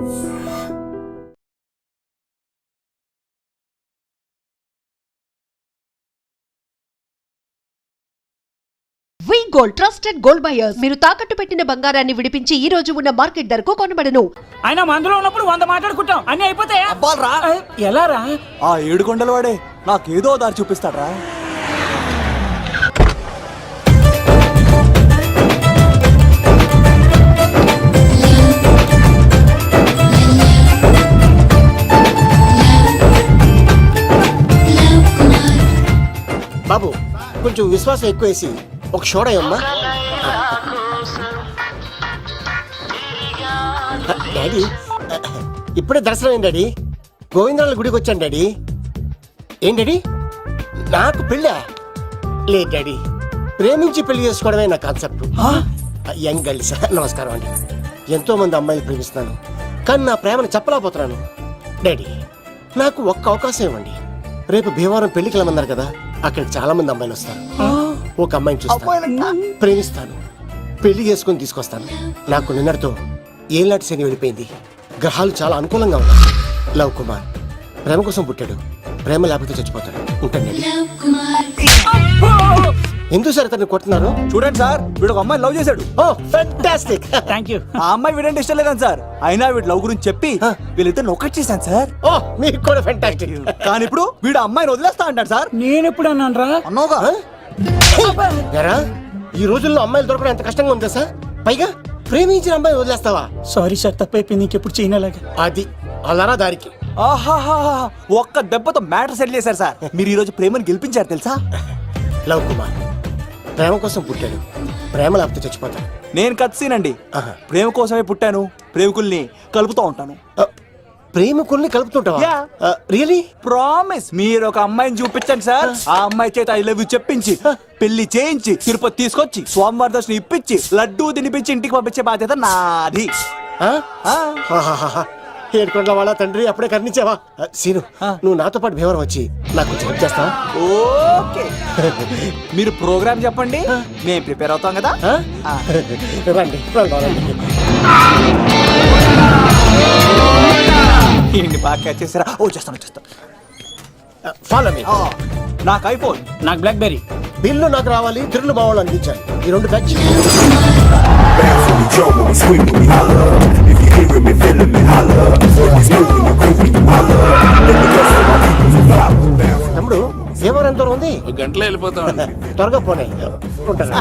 వి gold trusted gold buyers. మీరు తాకట్టు పెట్టిన బంగారాన్ని విడిపించి ఈ రోజు ఉన్న మార్కెట్ ధరకు కొనబడను. ఆయన మందులో ఉన్నప్పుడు 100 మాట్లాడుకుంటాం అన్ని అయిపోతాయా? అబ్బాల్రా ఎలా రా? ఆ 7 కొండల వాడే నాకేదో దారి చూపిస్తాడ్రా. బాబు కొంచెం విశ్వాసం ఎక్కువేసి ఒక షోడయమ్మా. డాడీ ఇప్పుడే దర్శనం అయింది డాడీ. గోవిందరాల గుడికి వచ్చాను డాడీ. ఏం డాడీ నాకు పెళ్ళా? లేదు డాడీ, ప్రేమించి పెళ్లి చేసుకోవడమే నా కాన్సెప్ట్. యంగ్ గర్ల్స్ నమస్కారం అండి. ఎంతో మంది అమ్మాయిలు ప్రేమిస్తున్నాను, కానీ నా ప్రేమను చెప్పలేకపోతున్నాను. డాడీ నాకు ఒక్క అవకాశం ఇవ్వండి. రేపు భీమవరం పెళ్లికి వెళ్ళమన్నారు కదా, అక్కడికి చాలా మంది అమ్మాయిలు వస్తారు. ఒక అమ్మాయిని చూస్తాను, ప్రేమిస్తాను, పెళ్లి చేసుకుని తీసుకొస్తాను. నాకు నిన్నటితో ఏలాంటి శని వెళ్ళిపోయింది. గ్రహాలు చాలా అనుకూలంగా ఉన్నాయి. లవ్ కుమార్ ప్రేమ కోసం పుట్టాడు, ప్రేమ లేకపోతే చచ్చిపోతాడు. ఉంటాను. ఎందుకు సార్ అతన్ని కొడుతున్నారు? చూడండి సార్, వీడు ఒక అమ్మాయి లవ్ చేశాడు. Oh fantastic. Thank you. ఆ అమ్మాయి వీడంటే ఇష్టం లేదని సార్, అయినా వీడు లవ్ గురించి చెప్పి వీళ్ళిద్దరు ఒకటి చేశాను సార్. ఓ మీకు కూడా ఫ్యాంటాస్టిక్. కానీ ఇప్పుడు వీడు అమ్మాయిని వదిలేస్తా అంటాడు సార్. నేను ఎప్పుడు అన్నాను రా? అన్నోగా ఈ రోజుల్లో అమ్మాయిలు దొరకడం ఎంత కష్టంగా ఉందా సార్? పైగా ప్రేమించిన అమ్మాయి వదిలేస్తావా? సారీ సార్, తప్పైపోయింది. ఇంకెప్పుడు చేయనలాగా. అది అలారా దారికి. ఆహాహా, ఒక్క దెబ్బతో మ్యాటర్ సెటిల్ చేశారు సార్. మీరు ఈ రోజు ప్రేమను గెలిపించారు తెలుసా? లవ్ కుమార్ ప్రేమ కోసం పుట్టాడు, ప్రేమ లేకపోతే చచ్చిపోతాడు. నేను కత్సీనండి. ప్రేమ కోసమే పుట్టాను, ప్రేమికుల్ని కలుపుతూ ఉంటాను. ప్రేమికుల్ని కలుపుతుంటావా? రియలీ? ప్రామిస్. మీరు ఒక అమ్మాయిని చూపించండి సార్, ఆ అమ్మాయి చేత ఐ లవ్ యూ చెప్పించి పెళ్లి చేయించి తిరుపతి తీసుకొచ్చి స్వామివారి దర్శనం ఇప్పించి లడ్డూ తినిపించి ఇంటికి పంపించే బాధ్యత నాది. ఏడుకొండల వాళ్ళ తండ్రి అప్పుడే కర్ణించావా? సీను, నువ్వు నాతో పాటు భీమవరం వచ్చి నాకు కొంచెం హెల్ప్ చేస్తావా? ఓకే. మీరు ప్రోగ్రామ్ చెప్పండి, మేము ప్రిపేర్ అవుతాం కదా. రండి రండి. ఏంటి బాగా క్యాచ్ చేసారా? ఓ చేస్తాను. Follow me. నాకు ఐఫోన్, నాకు బ్లాక్ బెర్రీ. బిల్లు నాకు రావాలి, తిరులు మా వాళ్ళు అందించాలి. ఈ రెండు ఖర్చు. తమ్ముడు భీమవరం ఎంత దూరం ఉంది? గంటలో వెళ్ళిపోతాం. త్వరగా పోనీ. ఉంటాను.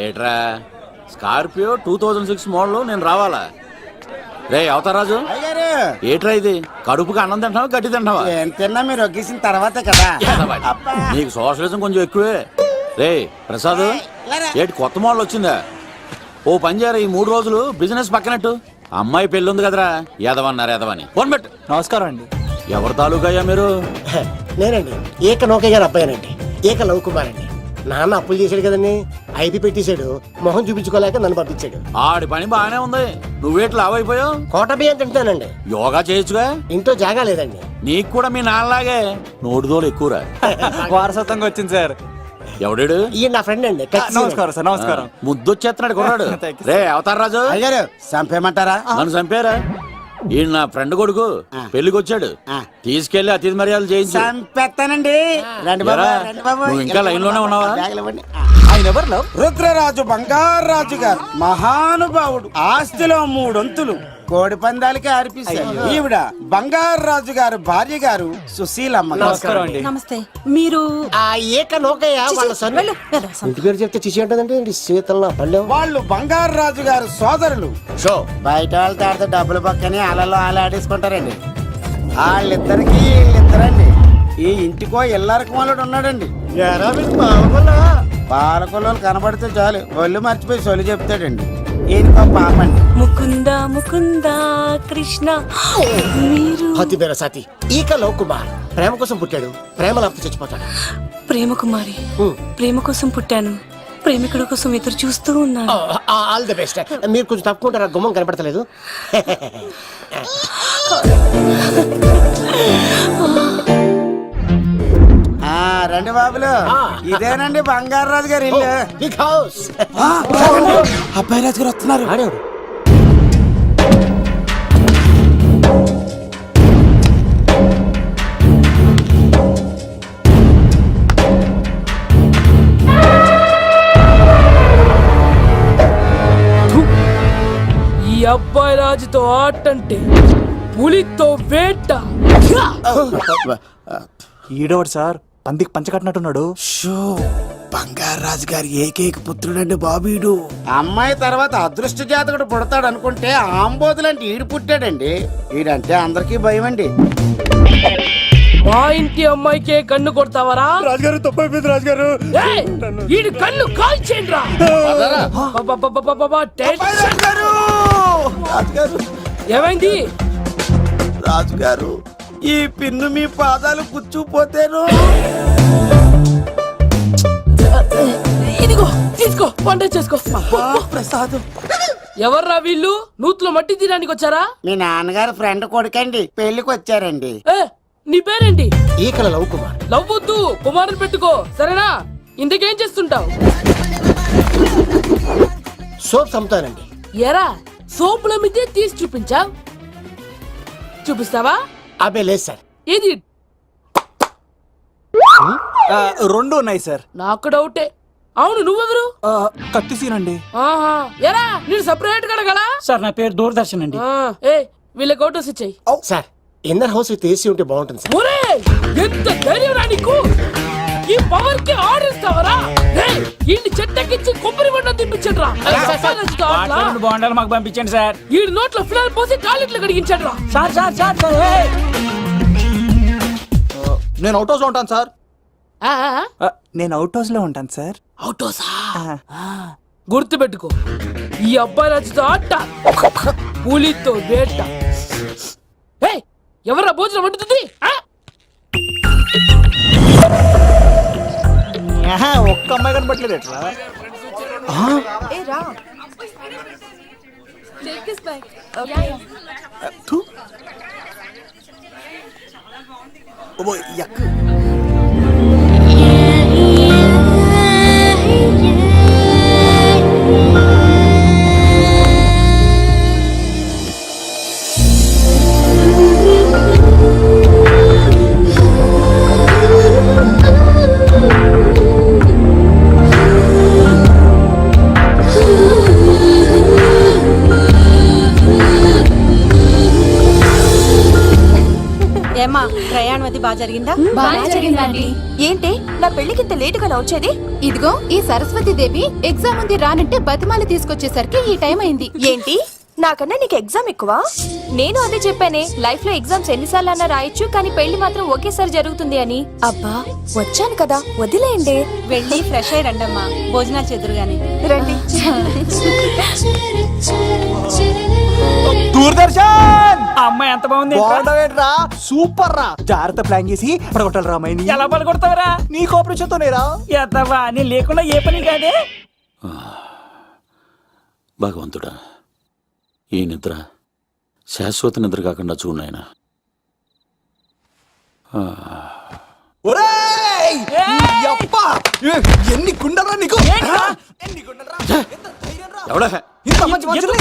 ఏట్రా స్కార్పియో 2006 మోడల్ నేను రావాలా? రే అవతారాజు, ఏట్రా ఇది? కడుపుకి అన్నం తింటావా గడ్డి తింటావా? తిన్నా మీరు ఒగ్గేసిన తర్వాతే కదా. నీకు సోషలిజం కొంచెం ఎక్కువే. రే ప్రసాద్, ఏటి కొత్త మోడల్ వచ్చిందా? ఓ పని చేయరా, ఈ 3 రోజులు బిజినెస్ పక్కనట్టు. అమ్మాయి పెళ్ళి ఉంది కదరా, ఎదవన్నారు ఎదవని. ఫోన్ పెట్టు. నమస్కారం అండి. ఎవరి తాలూకా అయ్యా మీరు? నేనండి ఏక నౌకయ్య గారు అబ్బాయినండి. ఏక లవ్ కుమార్ అండి. నాన్న అప్పులు చేశాడు కదండి, ఐపీ పెట్టేశాడు. మొహం చూపించుకోలేక నన్ను పంపించాడు. ఆడి పని బాగానే ఉంది, నువ్వేట్లు లావైపోయావు? కోట బియ్యం తింటానండి. యోగా చేయొచ్చుగా? ఇంట్లో జాగా లేదండి. నీకు కూడా మీ నాన్నలాగే నోటిదోలు ఎక్కువరా. వారసత్వంగా వచ్చింది సార్. ఎవడాడు? ఈయన నా ఫ్రెండ్ అండి. నమస్కారం సార్. నమస్కారం. ముద్దొచ్చేస్తున్నాడు కొన్నాడు. రే అవతార్ రాజు, అయ్యారు చంపేయమంటారా? నన్ను చంపారా? ఈయన నా ఫ్రెండ్ కొడుకు, పెళ్లికి వచ్చాడు. తీసుకెళ్లి అతిథి మర్యాదలు చేయించు. చంపేస్తానండి. రండి బాబు, రండి బాబు. నువ్వు ఇంకా లైన్ లోనే ఉన్నావా? ఆయన ఎవరు? రుద్రరాజు బంగారాజు గారు, మహానుభావుడు. ఆస్తిలో 3 వంతులు కోడి పందాలకి అర్పిస్తారు. ఈవిడ బంగారాజు గారు భార్య గారు సుశీలమ్మ. నమస్కారం అండి. నమస్తే. మీరు ఆ ఏక నౌకయ్య వాళ్ళ సన్. ఇంటి పేరు చెప్తే చిచి అంటదంటే శీతల పల్లె. వాళ్ళు బంగారాజు గారు సోదరులు. షో బయట వాళ్ళతో ఆడితే డబ్బులు పక్కనే అలలో ఆడేసుకుంటారండి. వాళ్ళిద్దరికి వీళ్ళిద్దరండి. ఈ ఇంటికో ఇల్లరకమాలుడు ఉన్నాడండి. పాలకొల్లు కనబడితే చాలు ఒళ్ళు మర్చిపోయి సొలి చెప్తాడండి. ఈయనకో పాపండి. ముకుంద ముకుంద కృష్ణ. మీరు హతి బేర సాతి ఈక లవ్ కుమార్ ప్రేమ కోసం పుట్టాడు, ప్రేమ లేకపోతే చచ్చిపోతాడు. ప్రేమ కుమారి, ప్రేమ కోసం పుట్టాను, ప్రేమికుడు కోసం ఎదురు చూస్తూ ఉన్నాను. All the best. మీరు కొంచెం తప్పుకుంటారా? గుమ్మం కనపడతలేదు. బాబులు ఇదేనండి బంగారాజు గారి ఇల్లు. Big house. అబ్బాయి రాజు గారు వస్తున్నారు. ఆడేవాడు. ఈ అబ్బాయి రాజుతో ఆటంటే పులితో వేట. ఈడోడు సార్ పందికి పంచ కట్టినట్టున్నాడు. షో బంగారాజు గారి ఏకైక పుత్రుడండి బాబీడు. అమ్మాయి తర్వాత అదృష్ట జాతకుడు పుడతాడు అనుకుంటే ఆంబోతులంటే ఈడు పుట్టాడండి. ఈడంటే అందరికీ భయం అండి. మా ఇంటి అమ్మాయికే కన్ను కొడతావరా? రాజుగారు తప్పైపోయింది రాజుగారు. ఏయ్, ఈడి కన్ను కాల్చేయండిరా. రాజుగారు ఏమైంది? రాజుగారు ఈ పిన్ను మీ పాదాలు కూర్చుపోతేను. ఇదిగో తీసుకో, వంట చేసుకో. ప్రసాదం. ఎవర్రా వీళ్ళు? నూతులో మట్టి తీయడానికి వచ్చారా? మీ నాన్నగారు ఫ్రెండ్ కొడుకండి, పెళ్లికి వచ్చారండి. ఏ, నీ పేరేంటి? ఈకల లవ్ కుమార్. లవ్వొద్దు, కుమారుని పెట్టుకో, సరేనా? ఇంతకేం చేస్తుంటావు? సోప్స్ అమ్ముతానండి. ఎరా సోపుల మీదే తీసి చూపించావు, చూపిస్తావా? అబ్బే లేదు సార్. ఏది? రెండు ఉన్నాయి సార్. నాకు డౌటే. అవును, నువ్వెవరు? కత్తి సీనండి. ఆహా, ఎరా నేను సపరేట్ కడగలా? సార్ నా పేరు దూరదర్శన్ అండి. ఏ వీళ్ళకి అవుటోస్ ఇచ్చాయి. Sir inner house with AC ఉంటే బాగుంటుంది సార్. ఒరే ఎంత ధైర్యం రా నీకు! ఈ పవర్ కి ఆర్డర్ ఇస్తావరా? ఈ చెట్టెక్కించి కొబ్బరి బండ తిప్పించండి. రెండు బాండాలు మాకు పంపించండి సార్. ఈ నోట్లో ఫినాల్ పోసి టాయిలెట్లు కడిగించండి. సార్ సార్ సార్ సార్ ఏయ్! నేను అవుట్ హౌస్ లో ఉంటాను సార్. నేను అవుట్ హౌస్ లో ఉంటాను సార్. అవుటోసా? గుర్తు పెట్టుకో, ఈ అబ్బాయి రాజుతో ఆట, పులితో వేట. ఎవరా భోజనం వండుతుంది? ఒక్క అమ్మాయి కనబట్లేదు ఎట్లా? ఏమా ప్రయాణం అది బాగా జరిగిందా? బాగా జరిగిందండి. ఏంటి నా పెళ్లికి ఇంత లేటుగా వచ్చేది? ఇదిగో ఈ సరస్వతి దేవి ఎగ్జామ్ ఉంది రానంటే బతిమాలి తీసుకొచ్చేసరికి ఈ టైం అయింది. ఏంటి నాకన్నా నీకు ఎగ్జామ్ ఎక్కువ? నేను అదే చెప్పానే, లైఫ్ లో ఎగ్జామ్స్ ఎన్నిసార్లు అన్నా రాయొచ్చు, కానీ పెళ్లి మాత్రం ఒకేసారి జరుగుతుంది అని. అబ్బా వచ్చాను కదా, వదిలేయండి. వెళ్ళి ఫ్రెష్ అయ్యి రండమ్మా, భోజనాలు చెదురు గాని రండి. దూరదర్శన్ ఆ అమ్మాయి ఎంత బాగుంది. బాగుండవేట్రా, సూపర్ రా. జాగ్రత్త ప్లాన్ చేసి పడగొట్టాలి రామాయణి. ఎలా పలుకొడతావరా? నీ కోఆపరేషన్ తోనేరా. ఎత్తవా నేను లేకుండా ఏ పని కాదే. భగవంతుడా, ఈ నిద్ర శాశ్వత నిద్ర కాకుండా చూడు నాయనా. ఒరేయ్! యప్పా! ఎన్ని గుండెలరా నీకు? ఎన్ని గుండెలరా? ఎంత ధైర్యం రా? ఎవడా? ఇంత మంచి మనుషుల్ని?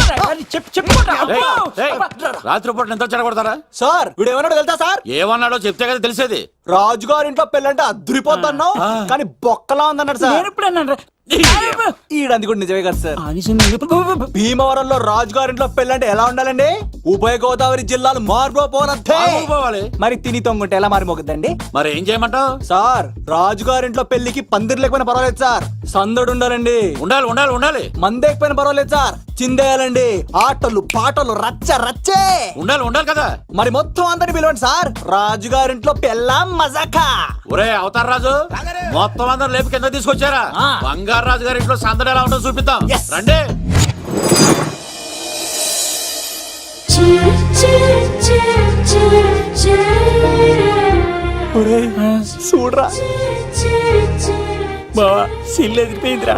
రాత్రిపూట నిద్ర చెడగొడతారా? సార్ వీడు ఏమన్నాడు తెలుసా సార్? ఏమన్నాడో చెప్తే కదా తెలిసేది. రాజుగారింట్లో పెళ్ళంటే అద్దరిపోతున్నావు, కానీ బొక్కలా ఉందన్నాడు సార్. నేను ఇప్పుడు అన్నాను రా. ఈడంది కూడా నిజమే కదా సార్. భీమవరంలో రాజుగారింట్లో పెళ్ళంటే ఎలా ఉండాలండి? ఉభయ గోదావరి జిల్లాలు మారిపోవాలంతే. పోవాలి. మరి తిని తొంగుంటే ఎలా మారిపోతుందండి? మరి ఏం చేయమంటావు? సార్ రాజుగారింట్లో పెళ్లికి పందిరి లేకపోయినా పర్వాలేదు సార్, సందడు ఉండాలండి. ఉండాలి ఉండాలి ఉండాలి. మందేకపోయినా పర్వాలేదు సార్, చిందేయాలండి. ఆటలు పాటలు రచ్చ రచ్చే ఉండాలి ఉండాలి కదా. మరి మొత్తం అందరిని పిలవండి సార్, రాజుగారింట్లో పెళ్ళాం మజాకా. ఒరే అవతార్ రాజు, మొత్తం అందరు లేపు కింద తీసుకొచ్చారా? బంగారు రాజు గారి ఇంట్లో సందడి ఎలా ఉంటుందో చూపిద్దాం. రండి. చూడరా బావా సిల్లు ఎదిరిపోయిందిరా.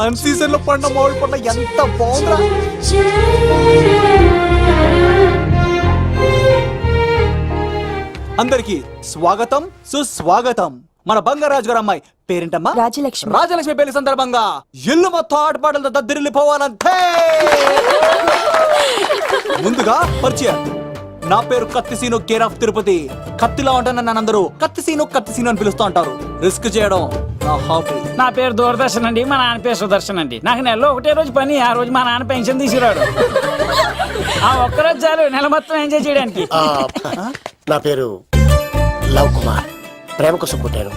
అన్ సీజన్ లో పండ మామిడి పండ ఎంత బాగుందిరా. అందరికి స్వాగతం సుస్వాగతం. మన బంగారాజు గారు అమ్మాయి పేరేంటమ్మా? రాజలక్ష్మి. రాజలక్ష్మి పెళ్లి సందర్భంగా ఇల్లు మొత్తం ఆటపాటలతో దద్దరిల్లిపోవాలంతే. ముందుగా పరిచయం, నా పేరు కత్తిసీను, కేర్ ఆఫ్ తిరుపతి. కత్తిలా ఉంటాను, నన్ను అందరూ కత్తిసీను అని పిలుస్తూ ఉంటారు. రిస్క్ చేయడం నా హాబీ. నా పేరు దూరదర్శన్ అండి, మా నాన్న పేరు సుదర్శన్ అండి. నాకు నెలలో ఒకటే రోజు పని, ఆ రోజు మా నాన్న పెన్షన్ తీసుకురాడు. ఆ ఒక్కరోజు చాలు నెల మొత్తం ఎంజాయ్ చేయడానికి. నా పేరు లవ్ కుమార్. ప్రేమ కోసం పుట్టాను,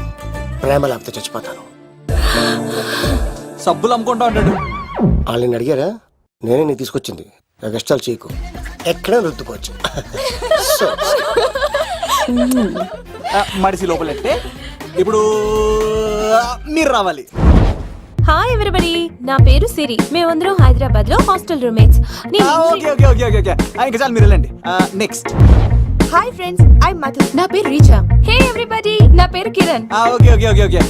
ప్రేమ లేకపోతే చచ్చిపోతాను. సబ్బులు అమ్ముకుంటా ఉంటాడు. వాళ్ళని అడిగారా? నేనే నీకు తీసుకొచ్చింది. కష్టాలు చేయకు, ఎక్కడ రుద్దుకోవచ్చు. సో, మడిసి లోపలెట్టే. ఇప్పుడు మీరు రావాలి. హాయ్ ఎవరిబడి, నా పేరు సిరి. మేమందరం హైదరాబాద్ లో hostel roommates. Okay okay okay okay okay ఇంకా చాలు, మీరు వెళ్ళండి. Next. Hi friends, I Madhu. నా పేరు రీచా. హే ఎవ్రీబడి, నా పేరు Kiran. Okay okay okay okay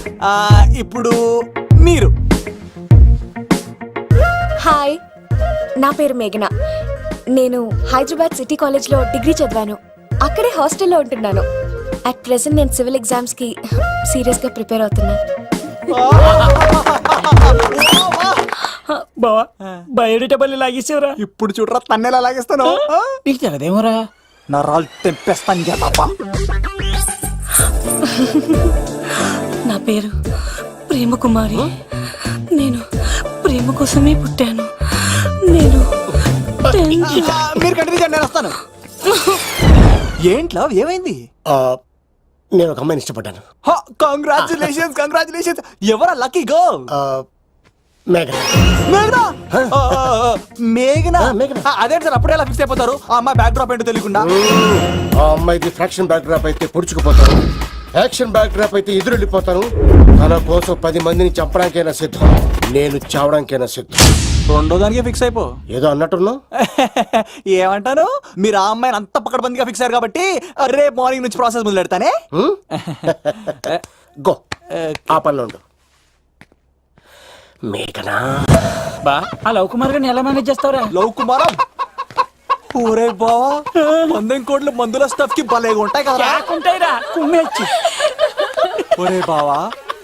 ఇప్పుడు మీరు. హాయ్, నా పేరు మేఘన. నేను హైదరాబాద్ సిటీ కాలేజ్ లో డిగ్రీ చదివాను. అక్కడే హాస్టల్లో ఉంటున్నాను. అట్ ప్రెసెంట్ నేను సివిల్ ఎగ్జామ్స్ కి సీరియస్ గా ప్రిపేర్ అవుతున్నా. బావా బయోడేటా బల్లి లాగేసేవరా. ఇప్పుడు చూడరా తన్నెలా లాగేస్తాను. నీకు తెగదేమోరా. నా రాళ్ళు తెంపేస్తాను కదా. నా పేరు ప్రేమ కుమారి. నేను ప్రేమ కోసమే పుట్టాను. నేను మీరు కంటిన్యూ చేయండి, నేను వస్తాను. ఏంట్లో ఏమైంది? నేను ఒక అమ్మాయిని ఇష్టపడ్డాను. Congratulations congratulations. ఎవరా లక్కీ గర్ల్? మేఘన. మేఘనా? మేఘనా? మేఘనా. అదేంటి సార్ అప్పుడే ఎలా ఫిక్స్ అయిపోతారు? ఆ అమ్మాయి బ్యాక్ డ్రాప్ ఏంటో తెలియకుండా. ఆ అమ్మాయిది ఫ్రాక్షన్ బ్యాక్ డ్రాప్ అయితే పొడుచుకుపోతాను, యాక్షన్ బ్యాక్ డ్రాప్ అయితే ఎదురు వెళ్ళిపోతాను. తన కోసం 10 మందిని చంపడానికైనా సిద్ధం, నేను చావడానికైనా సిద్ధం. రెండో దానికే ఫిక్స్ అయిపో. ఏదో అన్నట్టున్నావు. ఏమంటాను? మీరు ఆ అమ్మాయిని అంత పక్కడబందిగా ఫిక్స్ అయ్యారు కాబట్టి రేపు మార్నింగ్ నుంచి ప్రాసెస్ మొదలు పెడతానే. గో, ఆ పనిలో ఉండు. మేఘనా. బా ఆ లవ్ కుమార్ గారిని ఎలా మేనేజ్ చేస్తావురా? లవ్ కుమారం ఊరే బావా, 100 కోట్ల మందుల స్టఫ్ కి భలేగా ఉంటాయి కదా. ఉంటాయిరా కుమ్మేచ్చి. ఒరే బావా,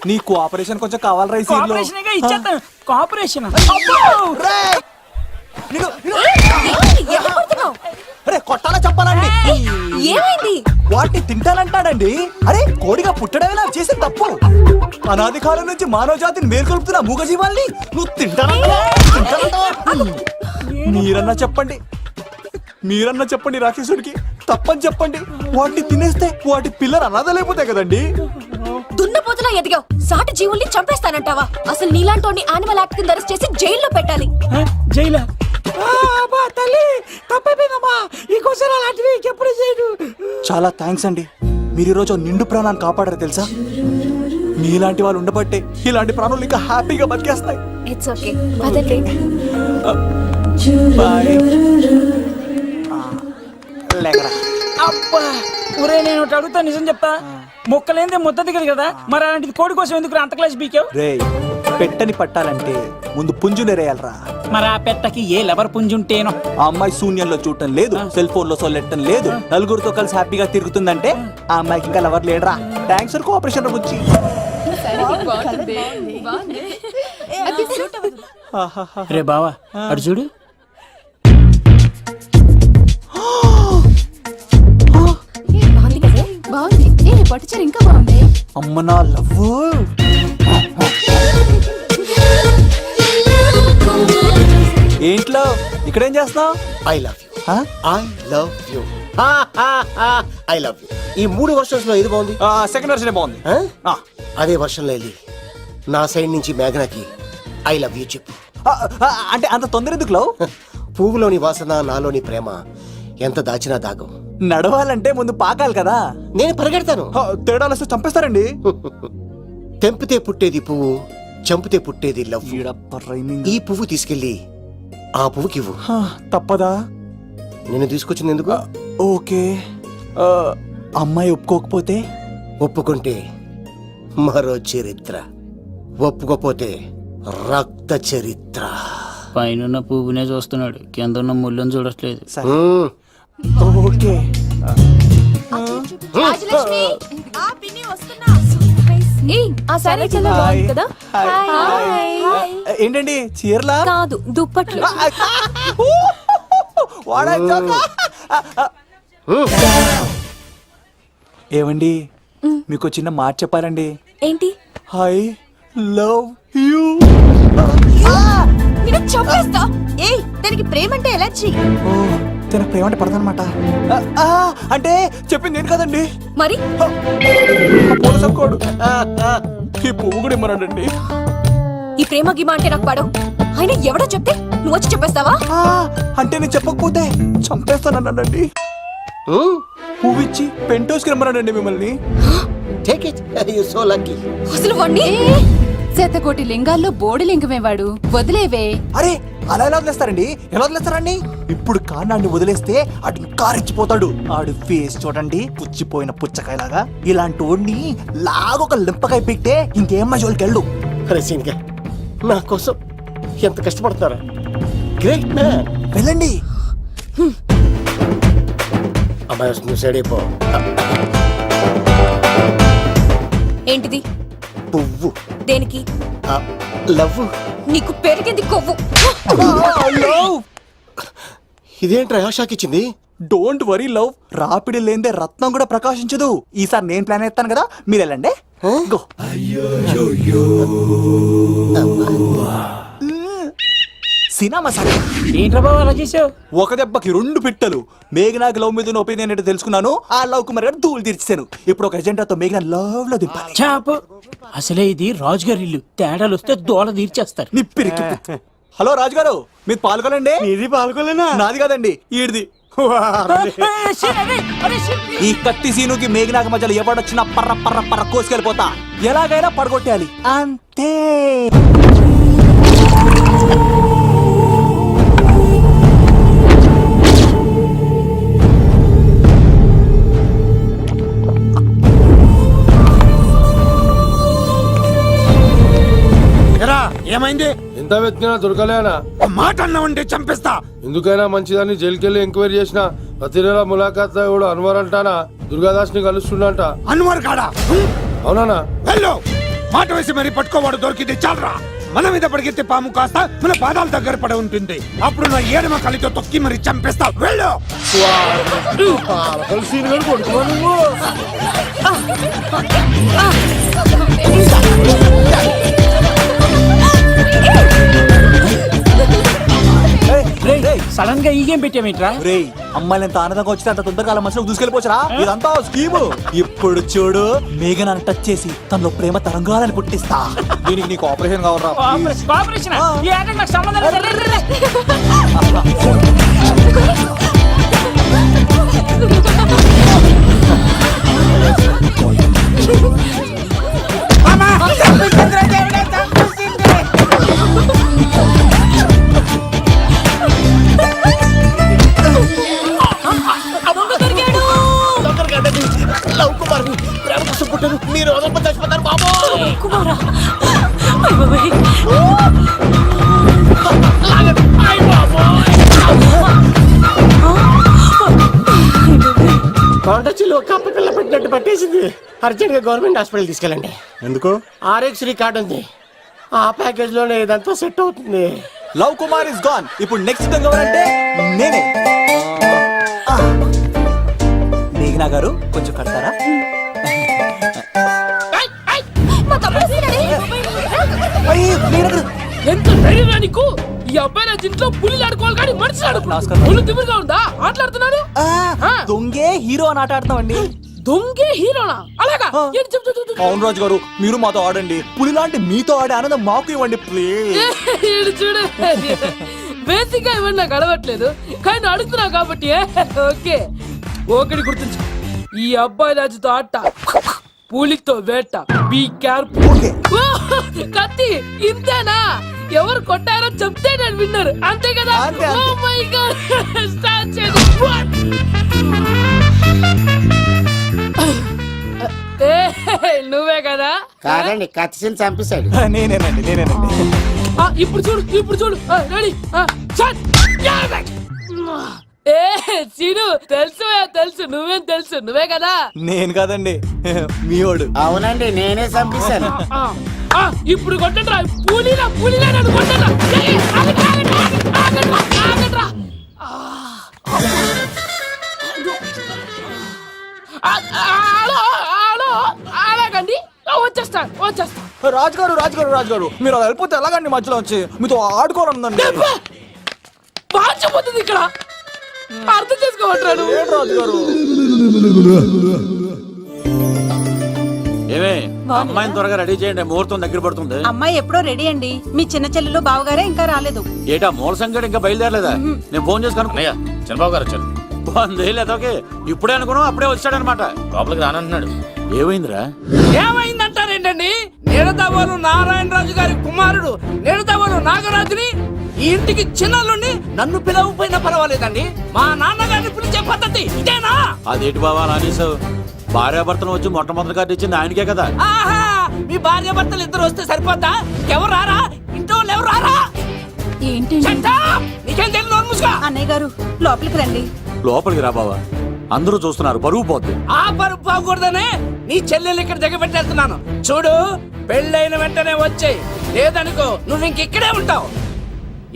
నీ కోఆపరేషన్ కొంచెం కావాలరా ఈ సీన్ లో. కోఆపరేషన్ ఇచ్చేస్తాను. కోఆపరేషన్ కొట్టాలా చెప్పాలండి? ఏమైంది? వాటిని తింటానంటాడండి. అరే కోడిగా పుట్టడమే నాకు చేసిన తప్పు. అనాది కాలం నుంచి మానవ జాతిని మేల్కొల్పుతున్న మూగజీవాల్ని నువ్వు తింటానంటా. మీరన్నా చెప్పండి, మీరన్నా చెప్పండి రాక్షసుడికి. తప్పని చెప్పండి. వాటిని తినేస్తే వాటి పిల్లలు అనాథలైపోతాయి కదండి. దున్నపోతులా ఎదిగావు, సాటి జీవుల్ని చంపేస్తానంటావా? అసలు నీలాంటి యానిమల్ యాక్ట్ కింద అరెస్ట్ చేసి జైల్లో పెట్టాలి. జైలా? తల్లి తప్పైపోయిందమ్మా, ఇంకోసారి అలాంటివి ఎప్పుడు చేయడు. చాలా థ్యాంక్స్ అండి, మీరు ఈరోజు నిండు ప్రాణాన్ని కాపాడారు తెలుసా. మీలాంటి వాళ్ళు ఉండబట్టే ఇలాంటి ప్రాణులు ఇంకా హ్యాపీగా బతికేస్తాయి. ఇట్స్ ఓకే, పదండి. బాయ్. లేకరా. అబ్బా ఒరే, నేను ఒకటి అడుగుతా, నిజం చెప్తా. మొక్కలేందే ముద్ద దిగదు కదా, మరి అలాంటిది కోడి కోసం ఎందుకు అంత క్లాస్ బీకావు? రే, పెట్టని పట్టాలంటే ముందు పుంజునేరేయాలరా. మరి ఆ పెట్టకి ఏ లవర్ పుంజుంటేనో. ఆ అమ్మాయి శూన్యంలో చూడటం లేదు, సెల్ ఫోన్ లో సొల్లెట్టడం లేదు, నలుగురితో కలిసి హ్యాపీగా తిరుగుతుందంటే ఆ అమ్మాయికి ఇంకా లవర్ లేడరా. థ్యాంక్స్ ఫర్ కోఆపరేషన్ బుజ్జి. రే బావా అడు చూడు. బాగుంది కదా? బాగుంది. పట్టుచారు ఇంకా బాగుంది. అమ్మ నా లవ్. ఏంట్లో ఇక్కడేం చేస్తున్నావు? I love you. I love you. I love you. ఈ 3 వర్షన్స్ లో ఏది బాగుంది? సెకండ్ వర్షన్ బాగుంది. అదే వర్షంలో వెళ్ళి నా సైడ్ నుంచి మేఘనకి ఐ లవ్ యూ చెప్పు. అంటే అంత తొందర ఎందుకు లవ్? పువ్వులోని వాసన, నాలోని ప్రేమ ఎంత దాచినా దాగం. నడవాలంటే ముందు పాకాలి కదా. నేను పరిగెడతాను. తేడాలు వస్తే చంపేస్తారండి. తెంపితే పుట్టేది పువ్వు, చంపితే పుట్టేది లవ్. ఈ పువ్వు తీసుకెళ్ళి ఆ పువ్వుకి ఇవ్వు. తప్పదా? నేను తీసుకొచ్చింది ఎందుకు? ఓకే. అమ్మాయి ఒప్పుకోకపోతే? ఒప్పుకుంటే మరో చరిత్ర, ఒప్పుకోపోతే రక్త చరిత్ర. పైన పువ్వునే చూస్తున్నాడు, కింద ఉన్న ముళ్ళని చూడట్లేదు. ఓకే. రాజలక్ష్మి, ఆ పిన్ని వస్తున్నా. ఏ ఆ సారీ చాలా బాగుంది కదా హాయ్. ఏంటండి చీరలా కాదు దుప్పట్లు వాడా జోకా? ఏమండి మీకు చిన్న మాట చెప్పాలండి. ఏంటి ఐ లవ్ యూ. నేను చంపేస్తా. ఏయ్ దానికి ప్రేమ అంటే ఎలర్జీ. ఓ తన ప్రేమ అంటే పడదనమాట. అంటే చెప్పింది నేను కదండి. మరి కోడు ఈ పువ్వు కూడా ఇమ్మన్నాడండి. ఈ ప్రేమ గిమ అంటే నాకు పడవు. అయినా ఎవడో చెప్తే నువ్వు వచ్చి చెప్పేస్తావా? అంటే నేను చెప్పకపోతే చంపేస్తానన్నాడండి. పువ్విచ్చి పెంటోస్కి రమ్మన్నాడండి మిమ్మల్ని. Take it you so lucky. అసలు వాణ్ణి శతకోటి లింగాల్లో బోడి లింగమే వాడు, వదిలేవే. అరే అలా ఎలా వదిలేస్తారండి? ఎలా వదిలేస్తారండి? ఇప్పుడు కాన్నాడిని వదిలేస్తే ఆడు ఇంకా రెచ్చిపోతాడు. ఆడు ఫేస్ చూడండి, పుచ్చిపోయిన పుచ్చకాయలాగా. ఇలాంటి వాడిని లాగొక లింపకాయ పెట్టే ఇంకేం జోలికి వెళ్ళు. అరే సీన్గా నా కోసం ఎంత కష్టపడతారా? Great man. వెళ్ళండి. అమ్మాయి నువ్వు సైడ్ అయిపో. ఏంటిది? పువ్వు. దేనికి? లవ్. నీకు పెరిగింది కొవ్వు. ఇదేంట్రా షాక్ ఇచ్చింది? డోంట్ వరీ లవ్, రాపిడి లేదే రత్నం కూడా ప్రకాశించదు. ఈసారి నేను ప్లాన్ ఎత్తాను కదా, మీరు వెళ్ళండి. గో. సినిమా సరే ఏంట్రా బాబు అలా చేసావు? ఒక దెబ్బకి 2 పిట్టలు. మేఘనాకి లవ్ మీద ఒపీనియన్ ఏంటో తెలుసుకున్నాను. ఆ లవ్ కుమార్ గారు ధూళి తీర్చాను. ఇప్పుడు ఒక ఎజెండాతో మేఘనా లవ్ లో దింపాలి. చాపు. అసలే ఇది రాజుగారి ఇల్లు, తేడాలు వస్తే దోళ తీర్చేస్తారు. నిప్పిరికి. హలో రాజుగారు, మీరు పాల్గొనండి. ఇది పాల్గొలేనా? నాది కాదండి, ఈడిది. ఈ కత్తి సీనుకి మేఘనాకి మధ్యలో ఎవడొచ్చినా పర్ర పర్ర పర్ర కోసుకెళ్ళిపోతా. ఎలాగైనా పడగొట్టాలి అంతే. ఏమైంది? ఎంత వెతికినా దొరకలేనా? మాట అన్నావంటే చంపేస్తా. ఎందుకైనా మంచిదని జైలుకెళ్ళి ఎంక్వైరీ చేసిన ప్రతి నెల ములాఖాత్ కూడా అన్వర్ అంటానా దుర్గాదాస్ ని కలుస్తుండంట. అన్వర్ కాడా? అవునా? వెళ్ళు. మాట వేసి మరి పట్టుకోవాడు దొరికింది చాలరా. మన మీద పడిగితే పాము కాస్త మన పాదాల దగ్గర పడి ఉంటుంది. అప్పుడు నా ఏడమ కలితో తొక్కి మరి చంపేస్తా. వెళ్ళు. సడన్ గా ఈ గేమ్ పెట్టామేంట్రా? రే అమ్మాయిలు ఎంత ఆనందంగా వచ్చితే అంత తొందరగా మనసులో దూసుకెళ్ళిపోవచ్చురా. ఇదంతా స్కీము. ఇప్పుడు చూడు, మేఘనాన్ని టచ్ చేసి తనలో ప్రేమ తరంగాలని పుట్టిస్తా. దీనికి నీకు ఆపరేషన్ కావాలరా. ఆపరేషన్ ఈ ఆటకు నాకు సంబంధం లేదు. రే, రే, రే. లవ్ కుమార్ ప్రేమ కోసం పుట్టారు. మీరు వదలప చచ్చిపోతారు బాబు. కుమారా కొండచిలో కప్ప పిల్ల పెట్టినట్టు పట్టేసింది. అర్జెంట్ గా గవర్నమెంట్ హాస్పిటల్ తీసుకెళ్ళండి. ఎందుకు? RX కార్డ్ ఉంది. ఆ ప్యాకేజ్ లోనే ఇదంతా సెట్ అవుతుంది. Love Kumar is gone. ఇప్పుడు నెక్స్ట్ దొంగ ఎవరంటే నేనే. మేఘనా గారు కొంచెం కడతారా? ఎంత ధైర్యం నీకు? ఈ అబ్బాయి నా ఇంట్లో పులిలు ఆడుకోవాలి కానీ మనిషి ఆడుకో. పులి తిమ్మిగా ఉందా? ఆటలాడుతున్నాడు. దొంగే హీరో అని ఆట ఆడుతున్నామండి. దొంగే హీరోనా? అలాగా? ఏంటి చెప్పు, చెప్పు, చెప్పు. అవును రాజు గారు, మీరు మాతో ఆడండి. పులి లాంటి మీతో ఆడే ఆనందం మాకు ఇవ్వండి ప్లీజ్. ఈడు చూడు, బేసిక్ గా ఇవన్నీ నాకు అడగట్లేదు కానీ అడుగుతున్నావు కాబట్టి ఓకే. ఒకటి గుర్తుంచు, ఈ అబ్బాయి రాజుతో ఆట, పులితో వేట. Be careful. కత్తి ఇంతేనా? ఎవరు కొట్టారో చెప్తే నేను విన్నారు, అంతే కదా? ఓ మై గాడ్, స్టార్ట్ చేయండి. నువ్వే కదా? కాదండి, కత్తిని చంపేశాడు. నేనేనండి. ఇప్పుడు చూడు, ఇప్పుడు చూడు. రెడీ. ఏ సీను తెలుసు నువ్వేం తెలుసు నువ్వే కదా. నేను కాదండి మీవాడు. అవునండి, నేనే చంపేశాను. ఆ, ఇప్పుడు కొట్టండి రా పూలీలా నన్ను కొట్టండి రా. ఏయ్, ఆగండ్రా. అలాగండి వచ్చేస్తా. రాజుగారు మీరు అలా వెళ్ళిపోతే ఎలాగండి? మధ్యలో వచ్చి మీతో ఆడుకోవాలనుందండి. మార్చిపోతుంది ఇక్కడ, అర్థం చేసుకోవట్రాను. రాజుగారు ఏమే అమ్మాయిని త్వరగా రెడీ చేయండి, ముహూర్తం దగ్గర పడుతుంది. అమ్మాయి ఎప్పుడో రెడీ అండి. మీ చిన్న చెల్లెలు బావగారే ఇంకా రాలేదు. ఏటా మూల సంగడి ఇంకా బయలుదేరలేదా? నేను ఫోన్ చేసి కనుక్కున్నాయా? చంద్రబాబు గారు వచ్చారు. లేదోకే ఇప్పుడే అనుకున్నాం, అప్పుడే వచ్చాడనమాట. లోపలికి రానంటున్నాడు. ఏమైందిరా? ఏమైందంటారేంటండి? నిడదవోలు నారాయణరాజు గారి కుమారుడు నిడదవోలు నాగరాజుని ఈ ఇంటికి చిన్నల్లుండి నన్ను పిలవకపోయినా పర్వాలేదండి, మా నాన్నగారిని పిలిచే పద్ధతి ఇదేనా? అదేంటి బాబా నానేసావు? భార్యాభర్తను వచ్చి మొట్టమొదటి కార్డు ఇచ్చింది ఆయనకే కదా. ఆహా, మీ భార్య భర్తలు ఇద్దరు వస్తే సరిపోద్దా? ఎవరు రారా? ఇంట్లో వాళ్ళు ఎవరు రారా? ఏంటి నీకేం తెలియదు ముసుగా. అన్నయ్య గారు లోపలికి రండి. లోపలికి రా బాబా, అందరూ చూస్తున్నారు, బరువు పోద్ది. ఆ పరుపు పోకూడదనే నీ చెల్లెలు ఇక్కడ దిగబెట్టేస్తున్నాను. చూడు, పెళ్ళైన వెంటనే వచ్చేయి, లేదనుకో నువ్వు ఇంకెక్కడే ఉంటావు.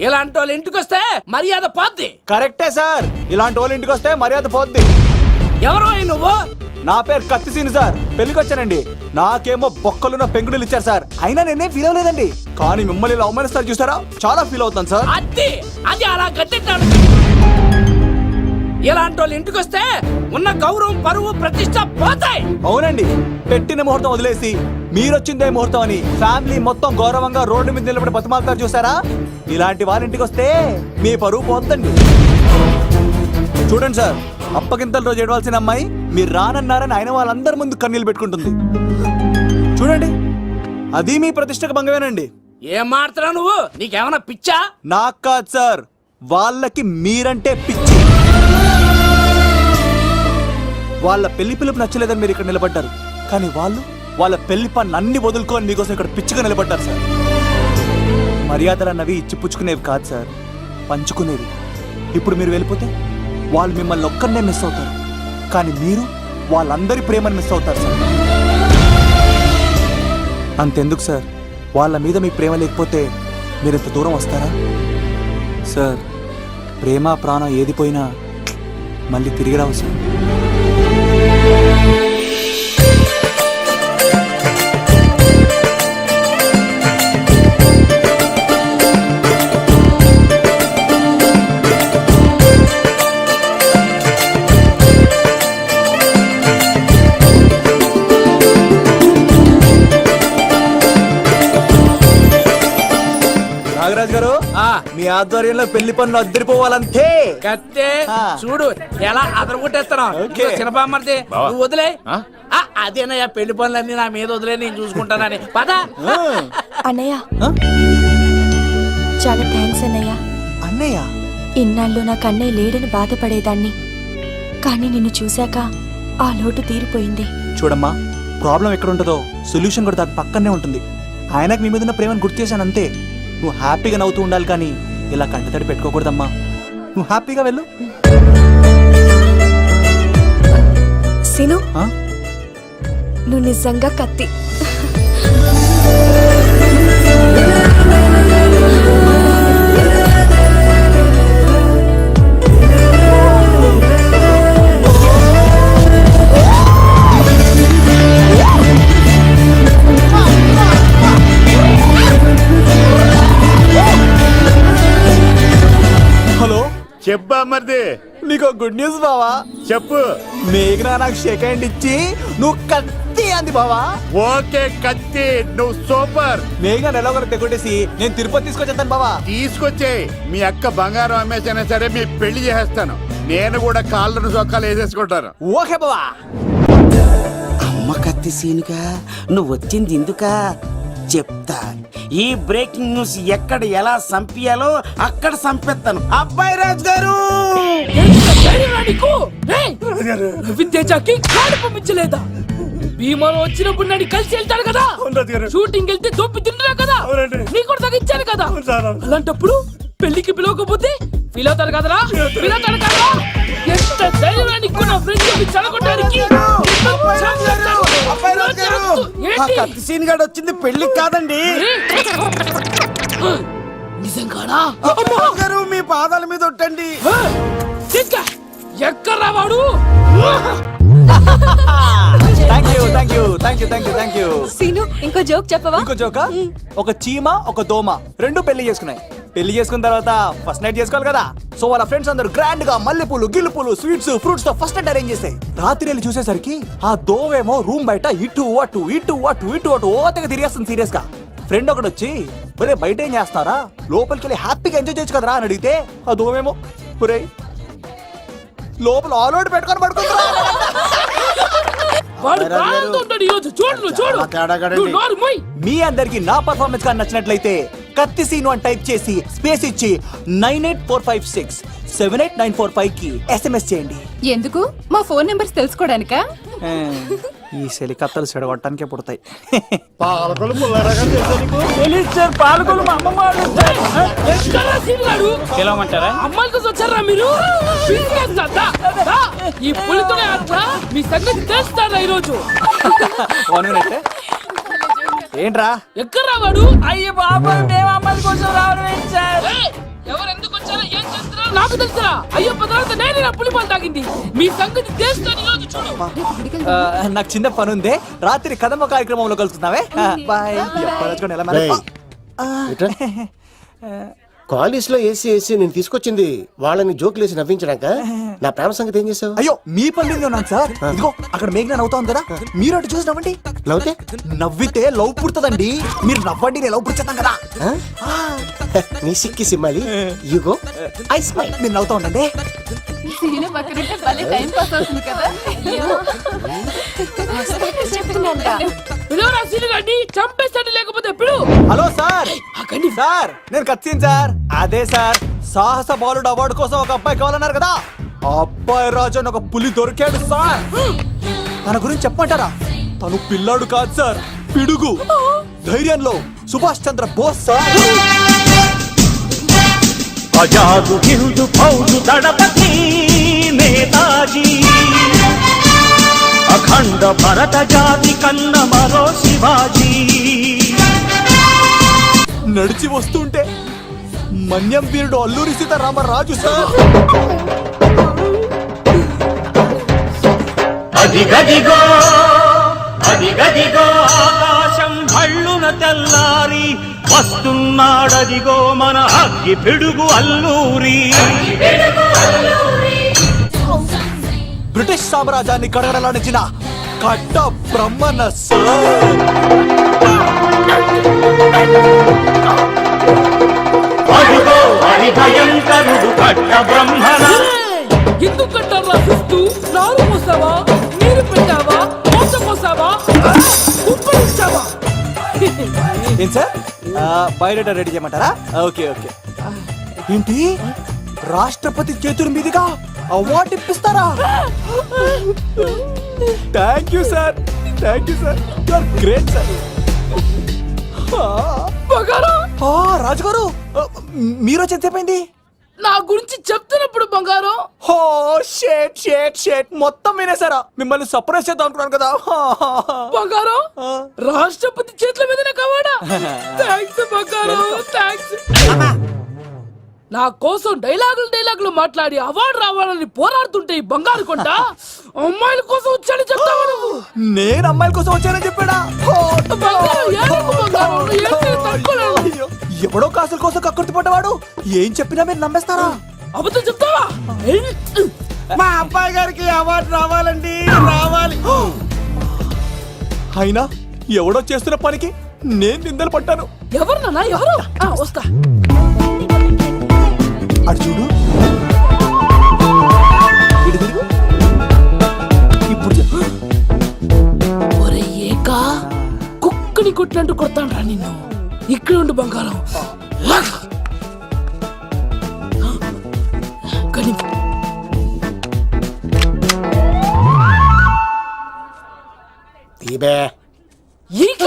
ఇలాంటి వాళ్ళు ఇంటికి వస్తే మర్యాద పోద్ది. కరెక్టే సార్, ఇలాంటి వాళ్ళ ఇంటికి వస్తే మర్యాద పోద్ది. ఎవరో నువ్వు? నా పేరు కత్తిసీని సార్, పెళ్లికి వచ్చానండి. నాకేమో బొక్కలున్న పెంగుడులు ఇచ్చారు సార్, అయినా నేనే ఫీల్ అవ్వలేదండి. కానీ మిమ్మల్ని ఇలా అవమానిస్తారు చూసారా, చాలా ఫీల్ అవుతాను సార్. అది అలా గట్టెట్టాడు. ఇలాంటి వాళ్ళు ఇంటికి వస్తే ఉన్న గౌరవం, పరువు, ప్రతిష్ట పోతాయి. అవునండి, పెట్టిన ముహూర్తం వదిలేసి మీరొచ్చిందే ముహూర్తం అని ఫ్యామిలీ మొత్తం గౌరవంగా రోడ్డు మీద నిలబడి బతిమాలుతారు చూసారా, ఇలాంటి వారింటికి వస్తే మీ పరువు పోతండి. చూడండి సార్, అప్పగింతల రోజు ఏడవలసిన అమ్మాయి మీరు రానన్నారని ఆయన వాళ్ళందరి ముందు కన్నీళ్ళు పెట్టుకుంటుంది. చూడండి, అది మీ ప్రతిష్టకు భంగమేనండి. ఏం మాట్లాడుతున్నావు నువ్వు? నీకేమన్నా పిచ్చా? నాకు కాదు సార్, వాళ్ళకి మీరంటే పిచ్చి. వాళ్ళ పెళ్లి పిలుపు నచ్చలేదని మీరు ఇక్కడ నిలబడ్డారు, కానీ వాళ్ళు వాళ్ళ పెళ్లి పన్ను అన్ని వదులుకొని మీకోసం ఇక్కడ పిచ్చిగా నిలబడ్డారు సార్. మర్యాదలు అన్నవి ఇచ్చిపుచ్చుకునేవి కాదు సార్, పంచుకునేవి. ఇప్పుడు మీరు వెళ్ళిపోతే వాళ్ళు మిమ్మల్ని ఒక్కరినే మిస్ అవుతారు, కానీ మీరు వాళ్ళందరి ప్రేమను మిస్ అవుతారు సార్. అంతెందుకు సార్, వాళ్ళ మీద మీ ప్రేమ లేకపోతే మీరు ఇంత దూరం వస్తారా సార్? ప్రేమ ప్రాణం ఏది పోయినా మళ్ళీ తిరిగి రావు సార్. నాగరాజ్ గారు, మీ ఆధ్వర్యంలో పెళ్లి పనులు అద్దరిపోవాలంతే. కత్తే చూడు ఎలా అదరగొట్టేస్తున్నావు. చిన్నబామ్మర్ది నువ్వు వదిలే. అదేనయ్యా, పెళ్లి పనులన్నీ నా మీద వదిలే, నేను చూసుకుంటానని. పద అన్నయ్య, చాలా థ్యాంక్స్ అన్నయ్య. అన్నయ్య, ఇన్నాళ్ళు నాకు అన్నయ్య లేడని బాధపడేదాన్ని, కానీ నిన్ను చూశాక ఆ లోటు తీరిపోయింది. చూడమ్మా, ప్రాబ్లం ఎక్కడ ఉంటుందో సొల్యూషన్ కూడా దాని పక్కనే ఉంటుంది. ఆయనకు మీ మీద ఉన్న ప్రేమను గుర్తు చేశాను అంతే. నువ్వు హ్యాపీగా నవ్వుతూ ఉండాలి, కానీ ఇలా కంటతడి పెట్టుకోకూడదమ్మా. నువ్వు హ్యాపీగా వెళ్ళు. సిను, నువ్వు నిజంగా కత్తి. హలో, చెప్పా మరిది. నీకు గుడ్ న్యూస్ బావా. చెప్పు. మేఘనా నాకు షేక్ హ్యాండ్ ఇచ్చి నువ్వు కత్తి అంది బావా. ఓకే కత్తి, నువ్వు సూపర్. మేఘనా ఎలా ఒకరు తెగొట్టేసి నేను తిరుపతి తీసుకొచ్చేస్తాను బావా. తీసుకొచ్చే మీ అక్క బంగారం అమ్మేసైనా సరే మీ పెళ్లి చేసేస్తాను. నేను కూడా కాళ్ళను సొక్కాలు వేసేసుకుంటాను. ఓకే బావా. అమ్మ కత్తి సీనుగా నువ్వు వచ్చింది ఎందుకా చెప్తా. ఈ బ్రేకింగ్ న్యూస్ ఎక్కడ ఎలా సంపియాలో అక్కడ సంపేస్తాను. అబ్బాయి రాజు గారు, విద్యకి కాడు పంపించలేదా? భీమాలో వచ్చినప్పుడు నన్ను కలిసి వెళ్తాడు కదా, షూటింగ్ వెళ్తే దొప్పి తింటున్నా కదా, నీ కూడా తగ్గించాను కదా. అలాంటప్పుడు పెళ్లికి పిలవకపోతే ఫీల్ అవుతారు కదరా, ఫీల్ అవుతారు కదరా. ఎంత ధైర్యాన్ని నా ఫ్రెండ్ చదవడానికి సీన్ గాడు వచ్చింది పెళ్లికి కాదండి. నిజంగానా? గారు మీ పాదాల మీద ఒట్టండి. ఎక్కడ్రా వాడు? Thank you. సీను ఇంకో జోక్ చెప్పవా? ఇంకో జోకా? ఒక చీమ ఒక దోమ రెండు పెళ్లి చేసుకున్నాయి. పెళ్లి చేసుకున్న తర్వాత ఫస్ట్ నైట్ చేసుకోవాలి కదా. సో వాళ్ళ ఫ్రెండ్స్ అందరూ గ్రాండ్ గా మల్లెపూలు గిల్లుపూలు స్వీట్స్ ఫ్రూట్స్ తో ఫస్ట్ నైట్ అరేంజ్ చేసాయి. రాత్రి వెళ్ళి చూసేసరికి ఆ దోవేమో రూమ్ బయట ఇటు అటు ఓతగా తిరిగేస్తుంది సీరియస్ గా. ఫ్రెండ్ ఒకటి వచ్చి ఒరే బయట ఏం చేస్తున్నారా, లోపలికి వెళ్ళి హ్యాపీగా ఎంజాయ్ చేయొచ్చు కదరా అని అడిగితే ఆ దోవేమో ఒరే లోపల ఆల్ అవుట్ పెట్టుకొని పడుకుంటా. మీ అందరికి నా పర్ఫార్మెన్స్ కానీ నచ్చినట్లయితే కత్తి సీను అని టైప్ చేసి స్పేస్ ఇచ్చి 9845678945 కి SMS చేయండి. ఎందుకు? మా ఫోన్ నెంబర్స్ తెలుసుకోవడానికా? ఈ సెలికత్తలు చెడగొట్టడానికే పుడతాయి. పాలకొలు పుల్లారాగా తెలుసా నీకు? పాలకొలు మా అమ్మమ్మ గెలవమంటారా? అమ్మాయిల కోసం వచ్చారా మీరు? ఈ పులితోనే మీ సంగతి తెలుస్తారా ఈరోజు? ఏంట్రా ఎక్కడ వాడు? అయ్యో బాబాయ్, మేము అమ్మాయిల కోసం రావడం ఏంటి సార్? ఎవరు ఎందుకు వచ్చారో ఏం చేస్తున్నారో నాకు తెలుసురా. అయ్యో పదార్థ నేనే నా పులిపాలు తాగింది. మీ సంగతి తెలుస్తాను ఈరోజు చూడు. నాకు చిన్న పని ఉంది, రాత్రి కదమ్మ కార్యక్రమంలో కలుస్తున్నావే. బాయ్. కాలేజ్ లో ఏసీ నేను తీసుకొచ్చింది వాళ్ళని జోకులేసి నవ్వించడాక. నా ప్రేమ సంగతి ఏం చేసావు? అయ్యో మీ పల్లి ఉన్నాను సార్. ఇదిగో అక్కడ మేఘన నవ్వుతా ఉంది కదా, మీరు అటు చూసి నవ్వండి. నవ్వుతే నవ్వితే లవ్ పుడుతుందండి. మీరు నవ్వండి, నేను లవ్ పుడిచేస్తాం కదా. నీ సిక్కి సిమ్మాలి యుగో ఐ స్మైల్. మీరు నవ్వుతా ఉండండి. సీను పక్కనుంటే భలే టైం పాస్ అవుతుంది కదా. చంపేస్తాడు లేకపోతే ఎప్పుడు? Hello sir. సార్ నేను కత్తిన్ సార్. అదే సార్, సాహస బాలుడు అవార్డు కోసం ఒక అబ్బాయి కావాలన్నారు కదా. ఆ అబ్బాయి రాజు అని ఒక పులి దొరికాడు సార్. తన గురించి చెప్పమంటారా? తను పిల్లాడు కాదు సార్, పిడుగు. ధైర్యంలో సుభాష్ చంద్ర బోస్ సార్. ఆజాదు హిందూ ఫౌజు దళపతి నేతాజీ, అఖండ భరత జాతి కన్న మరో శివాజీ. నడిచి వస్తుంటే మన్యం వీరుడు అల్లూరి సీతారామరాజు సార్. అదిగదిగో అదిగదిగో ఆకాశం భళ్ళున తెల్లారి వస్తున్నాడదిగో మన అగ్గి పిడుగు అల్లూరి. బ్రిటిష్ సామ్రాజ్యాన్ని కడగడలాడించిన కట్ట బ్రహ్మణ సార్. అదిగో హరి భయంకరుడు కట్ట బ్రహ్మణ. ఎందుకు కట్టారు రాసిస్తూ? నారు పోసావా, నీరు పెట్టావా, మోసం పోసావా, ఉప్పు ఇచ్చావా? ఏం సార్ బయోడేటా రెడీ చేయమంటారా? ఓకే. ఏంటి రాష్ట్రపతి చేతుల మీదుగా అవార్డు ఇప్పిస్తారా? Thank you sir. You are great sir. రాజుగారు మీరు వచ్చి ఎంతసేపైంది? నా గురించి చెప్తున్నప్పుడు బంగారం. హో షేట్ మొత్తం వినేసారా? మిమ్మల్ని సర్ప్రైజ్ చేద్దాం అనుకున్నాను కదా. బంగారం రాష్ట్రపతి చేతుల మీదనే కావాడా? థాంక్స్ బంగారం, థాంక్స్. నా కోసం డైలాగులు మాట్లాడి అవార్డు రావాలని పోరాడుతుంటే ఈ బంగారు కొండ అమ్మాయిల కోసం వచ్చాడని చెప్తావా నువ్వు? నేను అమ్మాయిల కోసం వచ్చానని చెప్పాడా? ఎవడో కాసుల కోసం కక్కుర్తి పడ్డవాడు ఏం చెప్పినా మీరు నమ్మేస్తారా? అబద్ధం చెప్తావా? మా అబ్బాయి గారికి అవార్డు రావాలండి, రావాలి. అయినా ఎవడో చేస్తున్న పనికి నేను నిందలు పట్టాను. ఎవరు నాన్న, ఎవరు? వస్తా. అటు చూడు, ఇప్పుడు ఒరే ఏకా, కుక్కని కొట్టినట్టు కొడతాను రా నిన్ను. ఇక్కడ ఉండు బంగారం. తీబే ఈక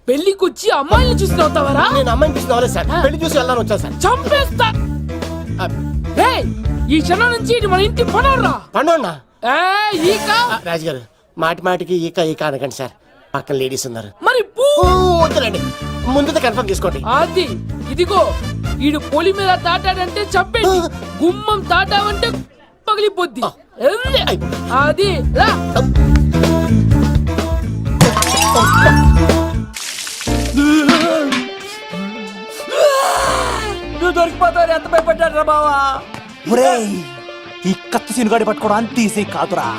పెళ్లికొచ్చి అమ్మాయిని చూసి నవ్వుతావరా? నేను అమ్మాయిని చూసి రాలేదు సార్, పెళ్లి చూసి వెళ్ళాలని వచ్చాను సార్. చంపేస్తా. రేయ్, ఈ క్షణం నుంచి ఇది మన ఇంటి పనోడ్రా. పండున్నా ఈక. రాజుగారు మాటి మాటికి ఈక ఈక అనకండి సార్, పక్కన లేడీస్ ఉన్నారు. మరి పూ. వద్దులండి, ముందు కన్ఫర్మ్ చేసుకోండి. అది ఇదిగో, ఈడు పొలి మీద తాటాడంటే చంపేది, గుమ్మం తాటావంటే పగిలిపోద్ది. అది రా. నువ్వు దొరికిపోతావు, ఎంత భయపడ్డాడు రా బావా. ఒరేయ్, ఈ కత్తి సీనుగాడి పట్టుకోవడం అంత ఈజీ కాదురా.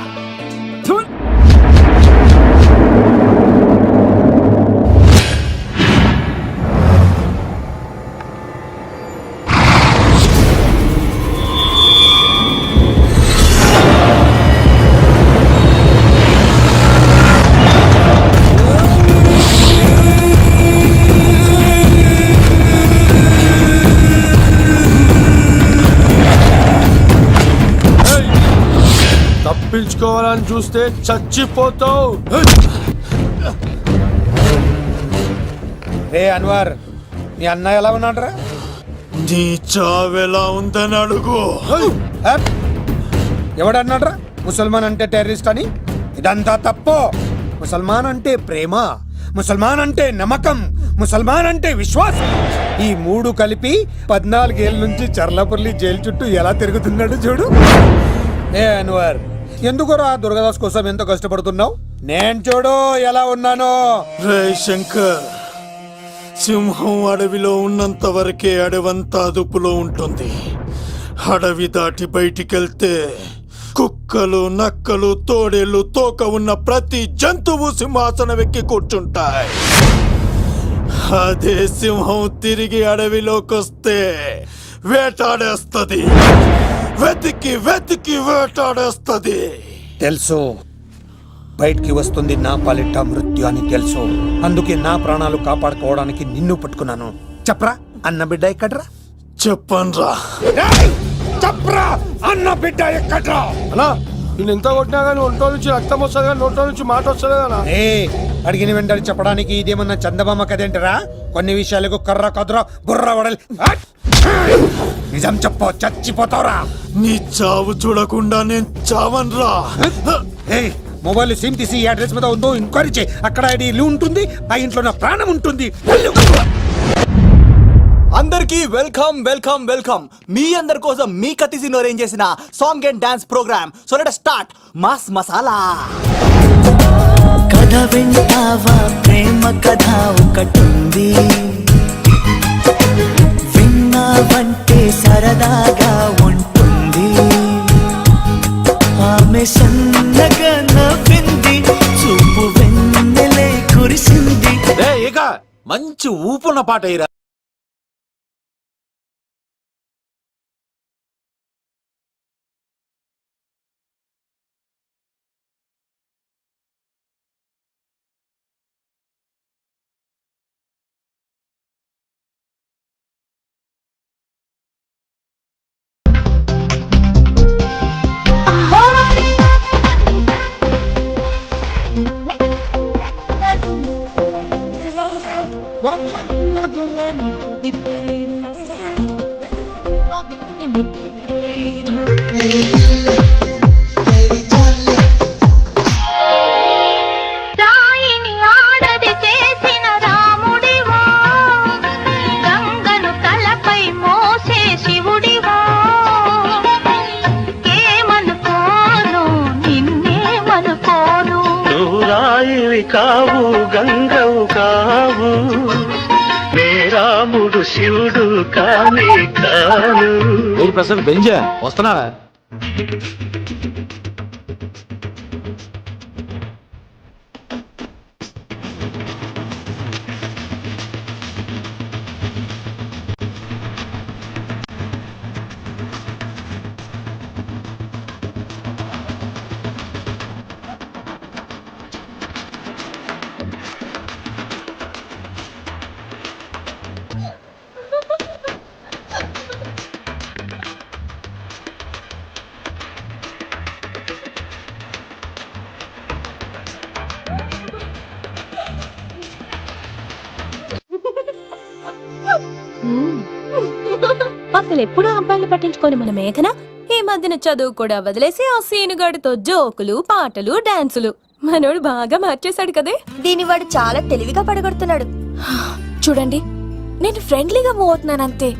తప్పించుకోవాలని చూస్తే చచ్చిపోతావు. రే అన్వర్, మీ అన్న ఎలా ఉన్నాడ్రా? నీ చావెలా ఉందని అడుగు. ఎవడన్నాడ్రా ముసల్మాన్ అంటే టెర్రరిస్ట్ అని? ఇదంతా తప్పు. ముసల్మాన్ అంటే ప్రేమ, ముసల్మాన్ అంటే నమ్మకం, ముసల్మాన్ అంటే విశ్వాసం. ఈ మూడు కలిపి 14 ఏళ్ళ నుంచి చర్లపల్లి జైలు చుట్టూ ఎలా తిరుగుతున్నాడు చూడు. ఏ అన్వర్, ఎందుకురా దుర్గాదాస్ కోసం ఎంతో కష్టపడుతున్నావు? నేను చూడు ఎలా ఉన్నానో. రే శంకర్, సింహం అడవిలో ఉన్నంత వరకే అడవంతా అదుపులో ఉంటుంది. అడవి దాటి బయటికెళ్తే కుక్కలు, నక్కలు, తోడేళ్లు, తోక ఉన్న ప్రతి జంతువు సింహాసనం ఎక్కి కూర్చుంటాయి. అదే సింహం తిరిగి అడవిలోకి వస్తే వేటాడేస్తది, వెతికి వెతికి వేటాడేస్తది. తెలుసు, బయటికి వస్తుంది నా పాలిట మృత్యు అని తెలుసు. అందుకే నా ప్రాణాలు కాపాడుకోవడానికి నిన్ను పట్టుకున్నాను. చెప్పరా అన్న బిడ్డ ఎక్కడ్రా? చెప్పన్రా. చెప్పరా అన్న బిడ్డ ఎక్కడ్రా? అలా నేను ఎంత కొట్టినా కానీ ఒంటో నుంచి రక్తం వస్తుంది కానీ నోట్లో నుంచి మాట వస్తుంది కదా. అడిగిన వెంటనే చెప్పడానికి ఇదేమన్నా చందమామ కదేంటరా? కొన్ని విషయాలకు కర్ర కదురా బుర్ర వడలి. నిజం చెప్పు, చచ్చిపోతావురా. నీ చావు చూడకుండా నేను చావన్రా. మొబైల్ సిమ్ తీసి ఈ అడ్రస్ మీద ఉందో ఎంక్వైరీ చేయి. అక్కడ ఐడి ఇల్లు ఉంటుంది, ఆ ఇంట్లో నా ప్రాణం ఉంటుంది. అందరికీ వెల్కమ్ వెల్కమ్ వెల్కమ్. మీ అందరి కోసం మీ కత్తి సీను అరేంజ్ చేసిన song and dance programme. So let us start mass masala. కథ వింటావా, ప్రేమ కథ ఒకటుంది, విన్నావంటే సరదాగా ఉంటుంది. ఆమె సన్నగా నవ్వింది, చూపు వెన్నెలే కురిసింది. ఇక మంచి ఊపున్న పాట అయ్యిరా. కావు గంగవు కావు, రాముడు శివుడు కానే కాను. ప్రసాద్ బెంజా వస్తున్నావా? అసలు ఎప్పుడూ అబ్బాయిలు పట్టించుకొని మన మేఘన ఈ మధ్యన చదువు కూడా వదిలేసి ఆ సీనుగాడితో జోకులు పాటలు డాన్సులు మనోడు బాగా మార్చేశాడు కదే. దీని వాడు చాలా తెలివిగా పడగొడుతున్నాడు. చూడండి, నేను ఫ్రెండ్లీగా మూవ్ అవుతున్నాను అంతే.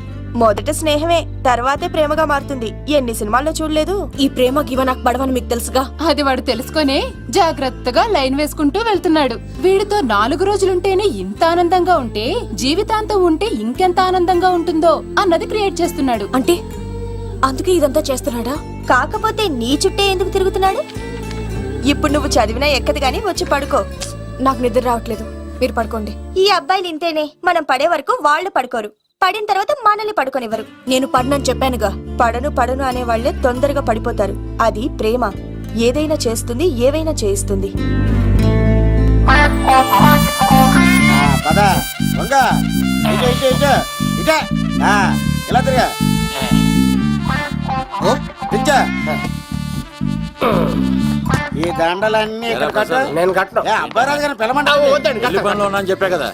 మొదట స్నేహమే, తర్వాతే ప్రేమగా మారుతుంది. ఎన్ని సినిమాల్లో చూడలేదు? ఈ ప్రేమ గివ నాకు పడవని మీకు తెలుసుగా. అది వాడు తెలుసుకొనే జాగ్రత్తగా లైన్ వేసుకుంటూ వెళ్తున్నాడు. వీడితో 4 రోజులుంటేనే ఇంత ఆనందంగా ఉంటే జీవితాంతం ఉంటే ఇంకెంత ఆనందంగా ఉంటుందో అన్నది క్రియేట్ చేస్తున్నాడు. అంటే అందుకే ఇదంతా చేస్తున్నాడా? కాకపోతే నీ చుట్టే ఎందుకు తిరుగుతున్నాడు? ఇప్పుడు నువ్వు చదివినా ఎక్కదు గాని వచ్చి పడుకో. నాకు నిద్ర రావట్లేదు, మీరు పడుకోండి. ఈ అబ్బాయిలు ఇంతేనే, మనం పడే వరకు వాళ్ళు పడుకోరు, పడిన తర్వాత మనల్ని పడుకోనివ్వరు. నేను పడనని చెప్పానుగా. పడను అనే వాళ్ళే తొందరగా పడిపోతారు. అది ప్రేమ, ఏదైనా చేస్తుంది, ఏవైనా చేయిస్తుంది. ఇలా తిరిగా ఈ దండలన్నీ నేను కట్టను. అబ్బాయి రాజు గారిని పిలమంటా. పెళ్లి పనిలో ఉన్నా అని చెప్పా కదా,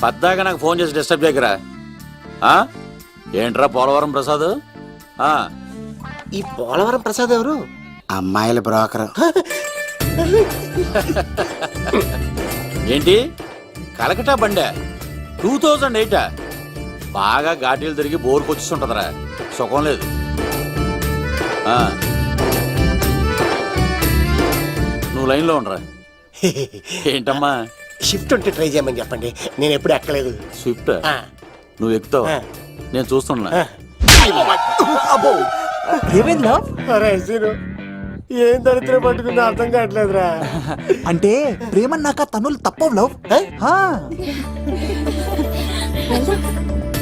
పద్దాక నాకు ఫోన్ చేసి డిస్టర్బ్ చేయకరా. ఏంట్రా పోలవరం ప్రసాద్? ఈ పోలవరం ప్రసాద్ ఎవరు? అమ్మాయిల బ్రోకర్. ఏంటి కలకటా బండే 2008? బాగా ఘాటీలు తిరిగి బోర్కు వచ్చిస్తుంటదరా, సుఖం లేదు. నువ్వు లైన్లో ఉండరా. ఏంటమ్మా? షిఫ్ట్ ఉంటే ట్రై చేయమని చెప్పండి, నేను ఎప్పుడు ఎక్కలేదు. స్విఫ్ట్ నువ్వు ఎక్కుతావు, నేను చూస్తున్నా. ఏమైందా? ఏం దరిద్రం పట్టుకుందో అర్థం కావట్లేదురా. అంటే ప్రేమన్నాక తనులు తప్పవు లవ్.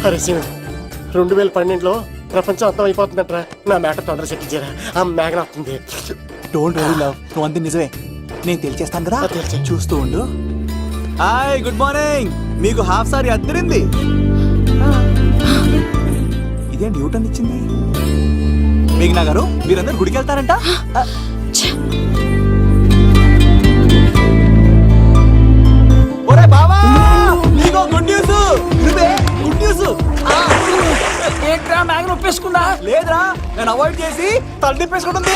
అరే సీను, 2012లో ప్రపంచం అంతం అయిపోతుందట్రా. నా మేట తొందర సెట్ చేయరా, ఆ మేఘన వస్తుంది. డోంట్ వరీ లవ్, నువ్వు అంది నిజమే. నేను తెలిచేస్తాను కదా, చూస్తూ ఉండు. Hi, good morning. మీకు హాఫ్ సారీ అద్దరింది. ఇదేంటి యూటర్న్ ఇచ్చింది? మేఘనా గారు, మీరందరూ గుడికి వెళ్తారంట. ఒరే బావా, నీకో గుడ్ న్యూస్. Good news. ఏంట్రా మ్యాగ్ నొప్పేసుకుందా? లేదురా, నేను అవాయిడ్ చేసి తల తిప్పేసుకుంటుంది.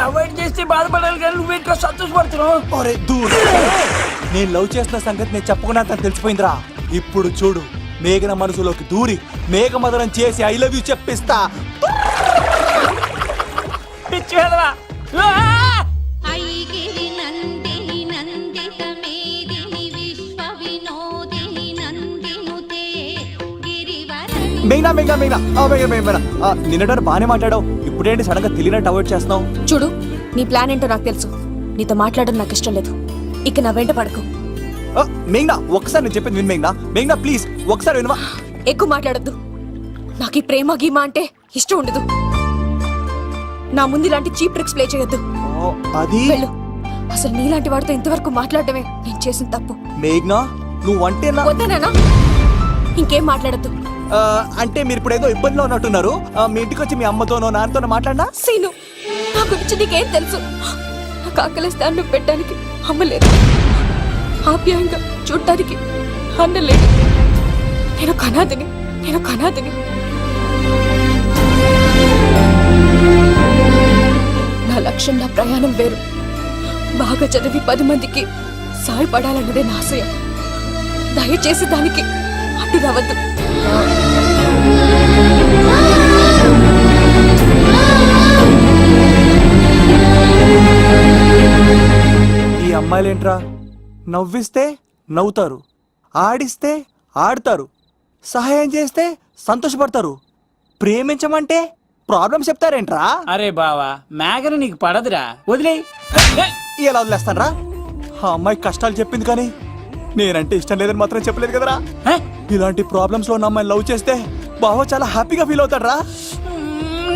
అవాయిడ్ చేస్తే బాధపడాలి కానీ నువ్వేంట్రా సంతోషపడుతున్నావు? ఒరే దూర్, నేను లవ్ చేస్తున్న సంగతి నేను చెప్పకుండా తను తెలిసిపోయిందిరా. ఇప్పుడు చూడు, మేఘన మనసులోకి దూరి మేఘమదనం చేసి ఐ లవ్ యూ చెప్పిస్తా. పిచ్చి వెధవా. మేఘనా మేఘనా మేఘనా మేఘనా, నిన్నటారు బానే మాట్లాడావు, ఇప్పుడేంటి సడన్ గా తెలియనట్టు అవాయిడ్ చేస్తున్నావు? చూడు, నీ ప్లాన్ ఏంటో నాకు తెలుసు. నీతో మాట్లాడడం నాకు ఇష్టం లేదు. ఇక నా వెంట పడకు. మేఘనా, ఒక్కసారి నేను చెప్పింది విను. మేఘనా మేఘనా ప్లీజ్ ఒకసారి వినవా? ఎక్కువ మాట్లాడద్దు. నాకు ఈ ప్రేమ గీమా అంటే ఇష్టం ఉండదు. నా ముందు ఇలాంటి చీప్ ట్రిక్స్ ప్లే చేయొద్దు. అది వెళ్ళు. అసలు నీలాంటి వాడితో ఇంతవరకు మాట్లాడటమే నేను చేసిన తప్పు. మేఘనా, నువ్వంటే వద్దనా? ఇంకేం మాట్లాడద్దు. అంటే మీరు ఇప్పుడు ఏదో ఇబ్బందిలో ఉన్నట్టున్నారు. మీ ఇంటికి వచ్చి మీ అమ్మతోనో నాన్నతోనో మాట్లాడినా? సీను, నా గురించి నీకేం తెలుసు? నాకు ఆకలిస్తే అన్నం పెట్టడానికి అమ్మ లేదు, ఆప్యాయంగా చూడటానికి అన్న లేదు. నేను కనాదిని. నా లక్ష్యం, నా ప్రయాణం వేరు. బాగా చదివి 10 మందికి సాయపడాలన్నదే నా ఆశయం. దయచేసి దానికి అడ్డు రావద్దు. ఈ అమ్మాయిలేంట్రా, నవ్విస్తే నవ్వుతారు, ఆడిస్తే ఆడతారు, సహాయం చేస్తే సంతోషపడతారు, ప్రేమించమంటే ప్రాబ్లం చెప్తారేంట్రా? అరే బావా, మేఘన నీకు పడదురా, వదిలే. ఎలా వదిలేస్తానరా? ఆ అమ్మాయి కష్టాలు చెప్పింది కానీ నేనంటే ఇష్టం లేదని మాత్రం చెప్పలేదు కదరా. ఇలాంటి ప్రాబ్లమ్స్ లో ఉన్న అమ్మాయిని లవ్ చేస్తే బావ చాలా హ్యాపీగా ఫీల్ అవుతాడరా.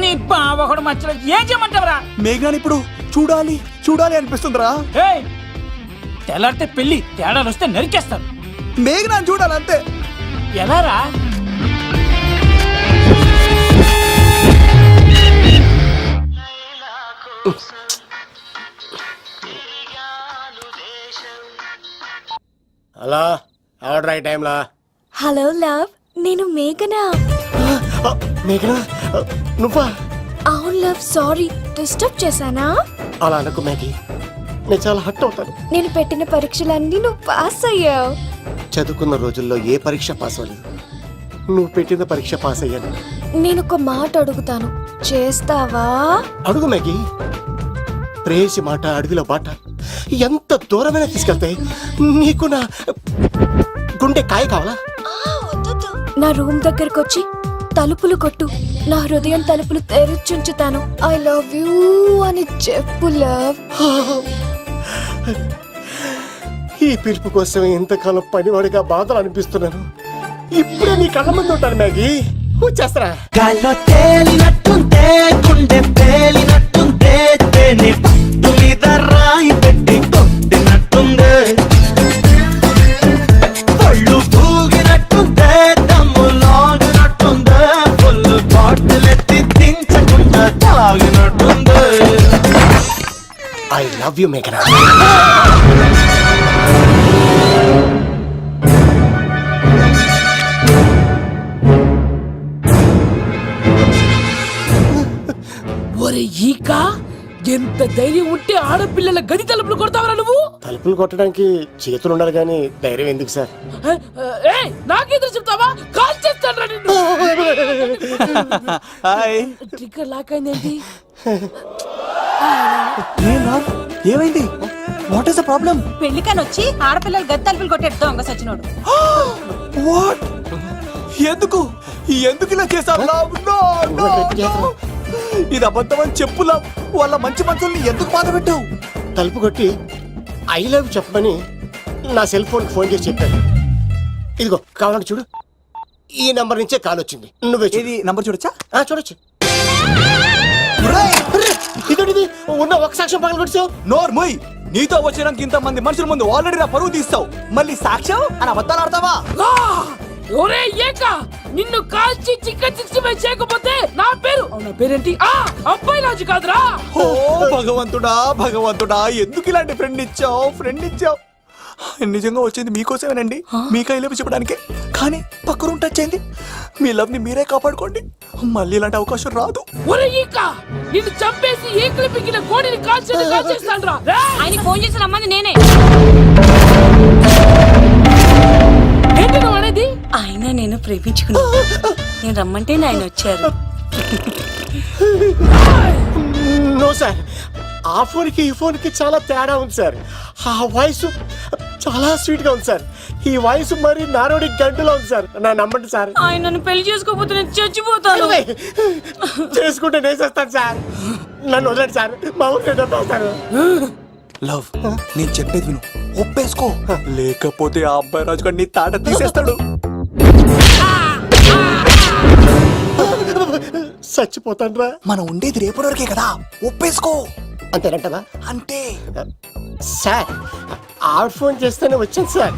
నీ బావ కూడా మచ్చలేదు, ఏం చేయమంటావురా? మేఘనాని ఇప్పుడు చూడాలి అనిపిస్తుందిరా. తెల్లారితే పెళ్లి, తేడాలు వస్తే నరికేస్తారు. మేఘనాని చూడాలంతే. ఎలారా? హలో, ఆర్డర్ అయ్యే టైంలా. హలో లవ్, నేను మేఘనా. మేఘనా నువ్వా? అవును లవ్, సారీ డిస్టర్బ్ చేశానా? అలా అనకు మ్యాగీ, నేను చాలా హట్ అవుతాను. నేను పెట్టిన పరీక్షలన్నీ నువ్వు పాస్ అయ్యావు. చదువుకున్న రోజుల్లో ఏ పరీక్ష పాస్ అవ్వలేదు, నువ్వు పెట్టిన పరీక్ష పాస్ అయ్యాను. నేను ఒక మాట అడుగుతాను, చేస్తావా? అడుగు మ్యాగీ. ప్రేయసి మాట అడవిలో బాట ఎంత దూరమైనా తీసుకెళ్తాయి. నీకు నా గుండె కాయ కావాలా? నా రూమ్ దగ్గరకు వచ్చి తలుపులు కొట్టు, నా హృదయం తలుపులు తెరిచుంచుతాను. ఐ లవ్ యూ అని చెప్పు లవ్. ఈ పిలుపు కోసం ఇంతకాలం పనివాడిగా బాధలు అనిపిస్తున్నాను. ఇప్పుడే నీ కళ్ళ ముందు ఉంటాను మ్యాగీ, వచ్చేస్తారా? గాల్లో తేలినట్టుంటే గుండె పేలినట్టుంటే తేనె పట్టు మీద రాయి పెట్టి కొట్టినట్టుందే, పళ్ళు పూగినట్టుంటే దమ్ము లాగినట్టుందే, ఫుల్ బాటిల్ ఎత్తి దించకుండా తాగినట్టుందే. ఐ లవ్ యూ మేఘనా. ఒరే ఈక, ఎంత ధైర్యం ఉంటే ఆడపిల్లల గది తలుపులు కొడతావరా నువ్వు? తలుపులు కొట్టడానికి చేతులు ఉండాలి కానీ ధైర్యం ఎందుకు సార్? నాకెదురు చెప్తావా? కాల్ చేస్తాను నిన్ను. ట్రిగ్గర్ లాక్ అయిందేంటి? ఏమైంది? What is the problem? పెళ్లికని వచ్చి ఆడపిల్లలు గది తలుపులు కొట్టాడు దొంగ సచ్చినోడు. వాట్? ఎందుకు ఎందుకు ఇలా చేశారు? ఇది అబద్ధం అని చెప్పులా. వాళ్ళ మంచి మనుషుల్ని ఎందుకు బాధ పెట్టావు? తలుపు కొట్టి ఐ లవ్ చెప్పమని నా సెల్ ఫోన్ ఫోన్ చేసి చెప్పాను. ఇదిగో కావాలంటే చూడు, ఈ నంబర్ నుంచే కాల్ వచ్చింది. నువ్వే ఇది నంబర్ చూడొచ్చా? చూడొచ్చు. ఇదేంటిది? ఉన్న ఒక సాక్ష్యం పగల కొట్టావు. నోర్ మొయ్. నీతో వచ్చినాక ఇంత మంది మనుషుల ముందు ఆల్రెడీ నా పరువు తీస్తావు, మళ్ళీ సాక్ష్యం అని అబద్ధాలు ఆడతావా? ఒరే ఏక, నిన్ను కాల్చి చికెన్ 65 చేయకపోతే నా పేరేంటి? అబ్బాయి రాజు కాదురా. ఓ భగవంతుడా భగవంతుడా, ఎందుకు ఇలాంటి ఫ్రెండ్ ఇచ్చావు? నిజంగా వచ్చింది మీకోసమేనండి, మీకు ఐ లవ్ చెప్పడానికే. కానీ పక్క రూమ్ టచ్ అయింది. మీ లవ్ ని మీరే కాపాడుకోండి, మళ్ళీ ఇలాంటి అవకాశం రాదు. ఒరే ఈక, నిన్ను చంపేసి ఏకలు పిగిన కోడిని కాల్చేస్తాను రా. ఆయన ఫోన్ చేసి రమ్మని నేనే. ఏంటి నువ్వు అనేది? ఆయన నేను ప్రేమించుకున్నా, నేను రమ్మంటే ఆయన వచ్చారు. నో సార్, ఆ ఫోన్కి ఈ ఫోన్కి చాలా తేడా ఉంది సార్. ఆ వాయిస్ చాలా స్వీట్ గా ఉంది సార్. ఈ వాయిస్ మరి నారోడి గంటలో ఉంది సార్. నా నమ్మండి సార్. ఆయన నన్ను పెళ్లి చేసుకోకపోతే నేను చచ్చిపోతాను. చేసుకుంటే నేను చేస్తాను సార్. నన్ను వదలండి సార్, మా ఊరికి డబ్బేస్తారు. లవ్, నేను చెప్పేది విను, ఒప్పేసుకో, లేకపోతే ఆ అబ్బాయి రాజు గారు నీ తాట తీసేస్తాడు. చచ్చిపోతాను రా. మనం ఉండేది రేపటి వరకే కదా, ఒప్పేసుకో. అంతేనంటవా? అంటే సార్, ఆవిడ ఫోన్ చేస్తేనే వచ్చాను సార్.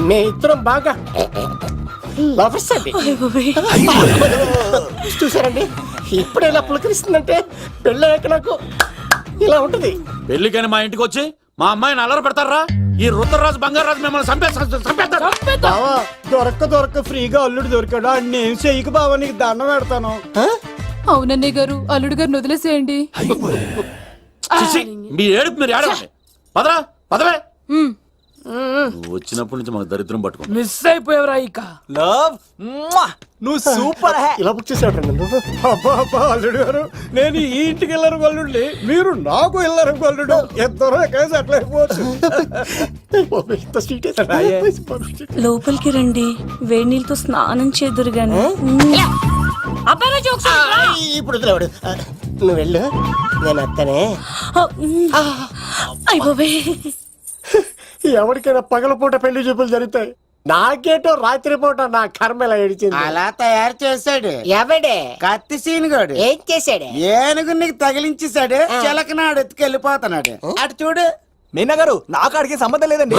మే ఇద్దరం బాగా లవర్స్ అండి. చూసారండి, ఇప్పుడే ఇలా పులకరిస్తుందంటే పెళ్ళయ్యాక నాకు ఇలా ఉంటుంది. పెళ్లికని మా ఇంటికి వచ్చి మా అమ్మాయిని అల్లరి పెడతారా? ఈ రుద్రరాజు బంగారాజు మిమ్మల్ని చంపేస్తారు. బావా, దొరక్క ఫ్రీగా అల్లుడు దొరికాడు. నేను చెయ్యికి బావా, నీకు దండం పెడతాను. అవునన్నయ్య గారు, అల్లుడు గారిని వదిలేసేయండి. మీ ఏడుపు మీరు ఏడవండి. పదవే. నువ్వు వచ్చినప్పటి నుంచి మాకు దరిద్రం పట్టుకో. మిస్ అయిపోయావురా ఈక. లవ్, నువ్వు సూపర్. ఇలా బుక్ చేసాడు నన్ను. అబ్బా అల్లుడు గారు, నేను ఈ ఇంటికి వెళ్ళరు గల్లుండి, మీరు నాకు వెళ్ళరు గల్లుడు. ఎంతరో కేసు అట్లా అయిపోవచ్చు. లోపలికి రండి, వేడి నీళ్ళతో స్నానం చేదురు గాని. అబ్బాయి రాజు ఇప్పుడు వదిలేవాడు. నువ్వు వెళ్ళు, నేను అత్తనే. అయిపోవే. ఎవరికైనా పగలపూట పెళ్లి చూపులు జరుగుతాయి, నాకేటో రాత్రిపూట నా కర్మ ఇలా ఏడిచింది. అలా తయారు చేశాడు ఎవడే? కత్తి సీనుగాడు. ఏం చేశాడు? ఏనుగునికి తగిలించేశాడు, చిలకనాడు ఎత్తుకెళ్ళిపోతున్నాడు. అటు చూడు. మీనా గారు, నాకు అడిగే సంబంధం లేదండి.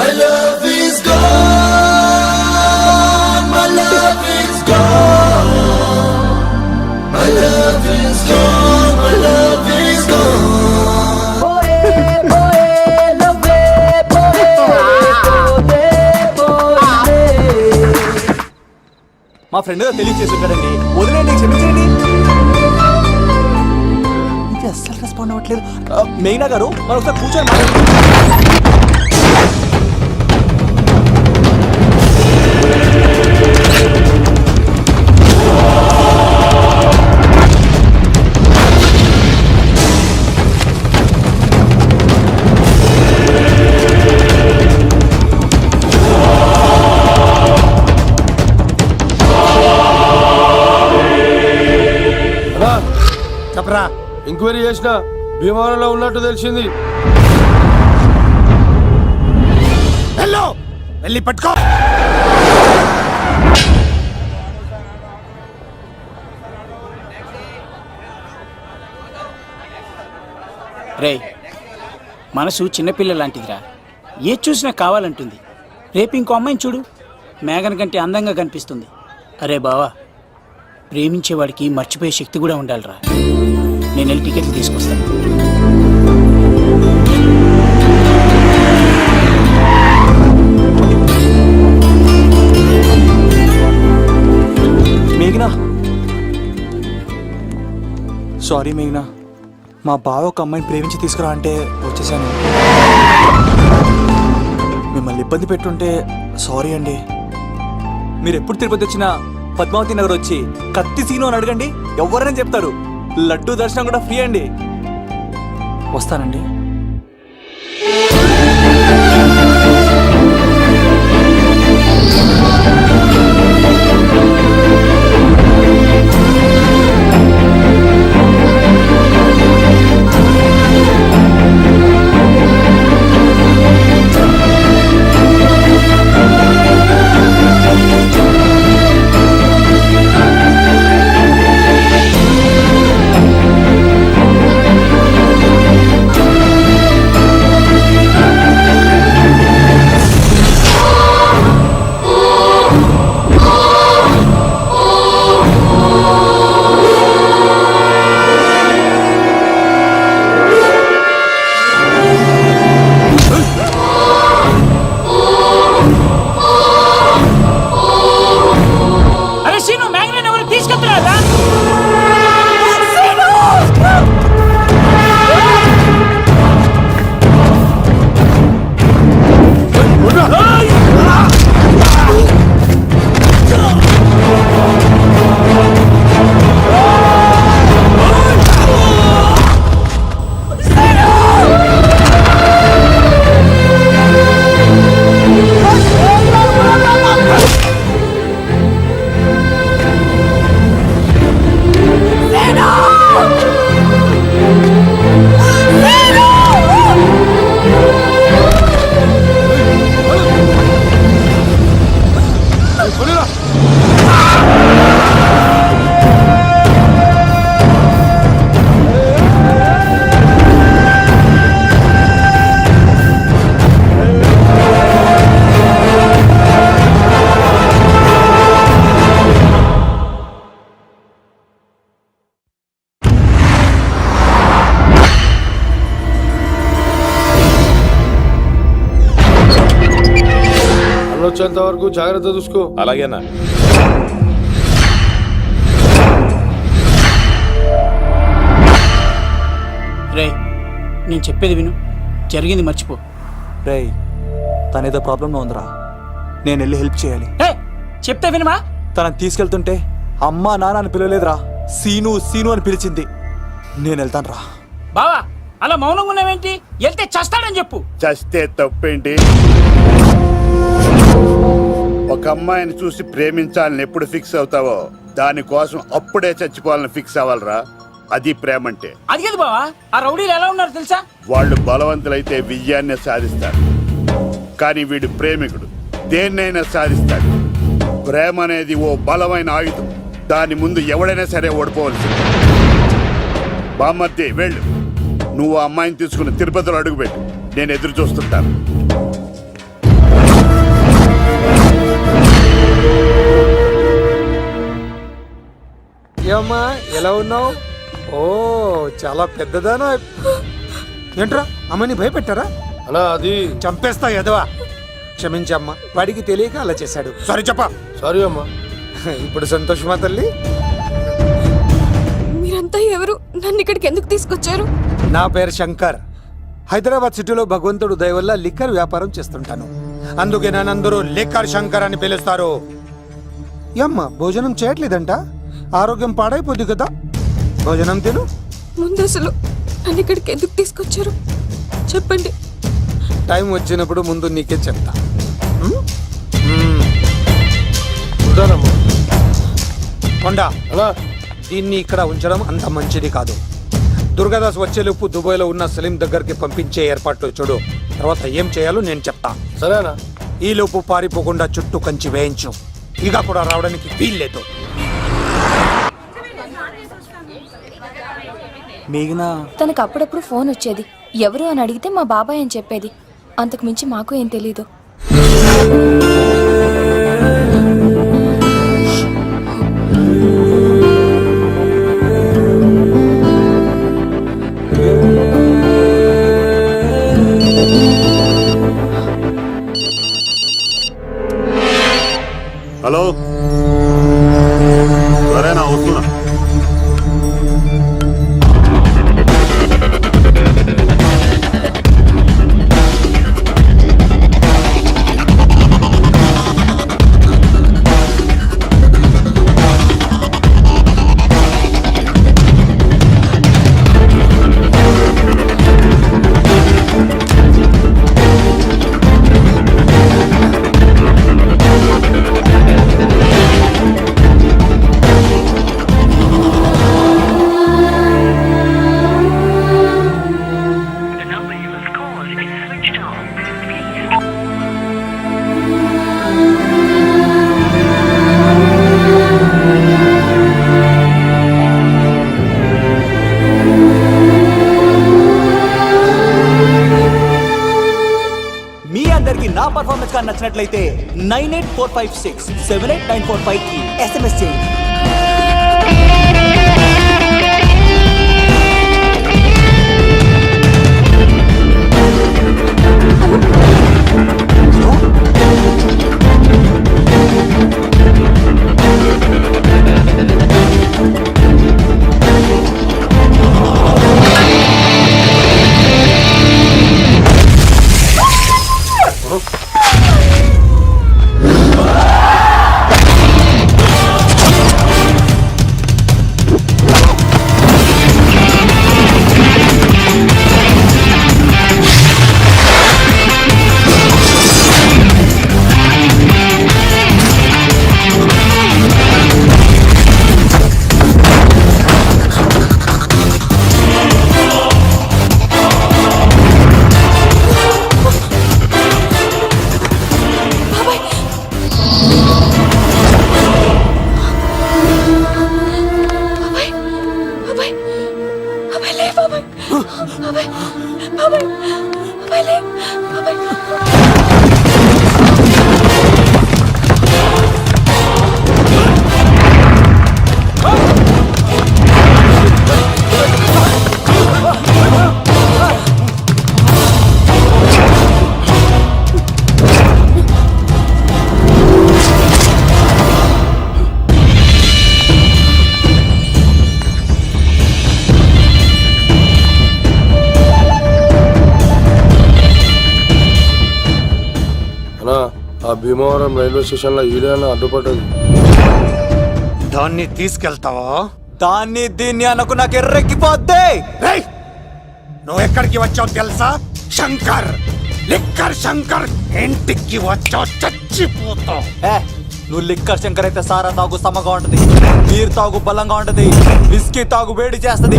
మా మా ఫ్రెండ్ తెలియచేసి ఉంటాడండి. వదిలేండి, క్షమించండి. ఇది అస్సలు రెస్పాండ్ అవ్వట్లేదు. మెయినా గారు మనం ఒకసారి కూర్చొని చెప్పరా. ఎంక్వైరీ చేసిన భీమవరంలో ఉన్నట్టు తెలిసింది. హలో, వెళ్ళి పట్టుకో. రే, మనసు చిన్నపిల్ల లాంటిదిరా. ఏది చూసినా కావాలంటుంది. రేపు ఇంకో అమ్మాయిని చూడు, మేఘన కంటే అందంగా కనిపిస్తుంది. అరే బావా, ప్రేమించేవాడికి మర్చిపోయే శక్తి కూడా ఉండాలిరా. నేను వెళ్ళి టికెట్లు తీసుకొస్తాను. మేఘనా, సారీ మేఘనా, మా బావ ఒక అమ్మాయిని ప్రేమించి తీసుకురా అంటే వచ్చేసాను. మిమ్మల్ని ఇబ్బంది పెట్టుంటే సారీ అండి. మీరు ఎప్పుడు తిరుపతి వచ్చినా పద్మావతి నగర్ వచ్చి కత్తి సీను అని అడగండి, ఎవరైనా చెప్తారు. లడ్డూ దర్శనం కూడా ఫ్రీ అండి. వస్తానండి. వచ్చేంత వరకు జాగ్రత్త చూసుకో. అలాగేనా? రే, నేను చెప్పేది విను, జరిగింది మర్చిపో. రే, తనేదో ప్రాబ్లంలో ఉందిరా, నేను వెళ్ళి హెల్ప్ చేయాలి. చెప్తే వినమా? తనని తీసుకెళ్తుంటే అమ్మా నాన్న అని పిలవలేదురా, సీను సీను అని పిలిచింది. నేను వెళ్తాను రా. బావా, అలా మౌనంగా ఉన్నావేంటి? వెళ్తే చస్తాడని చెప్పు. చస్తే తప్పేంటి? ఒక అమ్మాయిని చూసి ప్రేమించాలని ఎప్పుడు ఫిక్స్ అవుతావో దానికోసం అప్పుడే చచ్చిపోవాలని ఫిక్స్ అవ్వాలరా. అది ప్రేమంటే. అది కాదు బావా, ఆ రౌడీలు ఎలా ఉన్నారు తెలుసా? వాళ్ళు బలవంతులైతే విజయాన్ని సాధిస్తారు, కానీ వీడు ప్రేమికుడు దేన్నైనా సాధిస్తాడు. ప్రేమ అనేది ఓ బలమైన ఆయుధం, దాని ముందు ఎవడైనా సరే ఓడిపోవలసింది. బామ్మర్ది వెళ్ళు, నువ్వు ఆ అమ్మాయిని తీసుకుని తిరుపతిలో అడుగుపెట్టు, నేను ఎదురు చూస్తుంటాను. ఏమ్మా, ఎలా ఉన్నావు? ఓ, చాలా పెద్దదానా. ఏంట్రా, అమ్మని భయపెట్టారా? అన్నా, అది చంపేస్తా ఎదవా. క్షమించమ్మా, వాడికి తెలియక అలా చేశాడు. సారీ చెప్పా. సారీ అమ్మా. ఇప్పుడు సంతోషమా తల్లి? మీరంతా ఎవరు? నన్ను ఇక్కడికి ఎందుకు తీసుకొచ్చారు? నా పేరు శంకర్. హైదరాబాద్ సిటీలో భగవంతుడు దయ వల్ల లిక్కర్ వ్యాపారం చేస్తుంటాను. అందుకే నన్నందరూ లిక్కర్ శంకర్ అని పిలుస్తారు. యమ్మ భోజనం చేయట్లేదంట, ఆరోగ్యం పాడైపోద్ది కదా. భోజనం తిను. ముందు అసలు నన్ను ఇక్కడికి ఎందుకు తీసుకొచ్చారు చెప్పండి. టైం వచ్చినప్పుడు ముందు నీకే చెప్తా. కొండ దీన్ని ఇక్కడ ఉంచడం అంత మంచిది కాదు. దుర్గాదాస్ వచ్చేలోపు దుబాయ్లో ఉన్న సలీం దగ్గరికి పంపించే ఏర్పాట్లు చూడు. తర్వాత ఏం చేయాలో నేను చెప్తా. సరేనా? ఈ లోపు పారిపోకుండా చుట్టూ కంచి వేయించు. ఇక కూడా రావడానికి వీల్లేదు. తనకు అప్పుడప్పుడు ఫోన్ వచ్చేది. ఎవరు అని అడిగితే మా బాబాయ్ అని చెప్పేది. అంతకు మించి మాకు ఏం తెలీదు. హలో, సరేనా? వస్తున్నా. మీ అందరికి నా పర్ఫార్మెన్స్ గా నచ్చినట్లయితే 9845678945 కి SMS చేయండి. ఆ భీమవరం రైల్వే స్టేషన్ లో ఈడేనా అడ్డుపడ్డది. దాన్ని తీసుకెళ్తావా? దాన్ని దీన్ని అనుకు నాకు ఎర్రెక్కిపోద్ది. నువ్వు ఎక్కడికి వచ్చావు తెలుసా? శంకర్, లిక్కర్ శంకర్ ఇంటికి వచ్చావు, చచ్చిపోతావు. నువ్వు లిక్కర్ శంకర్ అయితే సారా తాగు సమ్మగా ఉంటది, నీరు తాగు బలంగా ఉంటది, విస్కీ తాగు వేడి చేస్తది.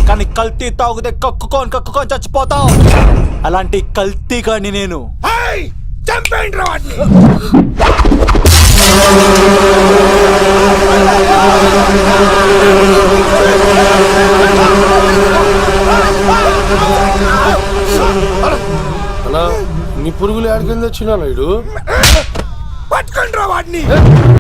కానీ కల్తీ తాగుతే కక్కుకొని చచ్చిపోతావు. అలాంటి కల్తీ కాని నేను. చంపేయండి రా వాడిని. అన్నా నీ పురుగులు ఆడికింద వచ్చినా ఇడు పట్టుకుంటారా వాడిని.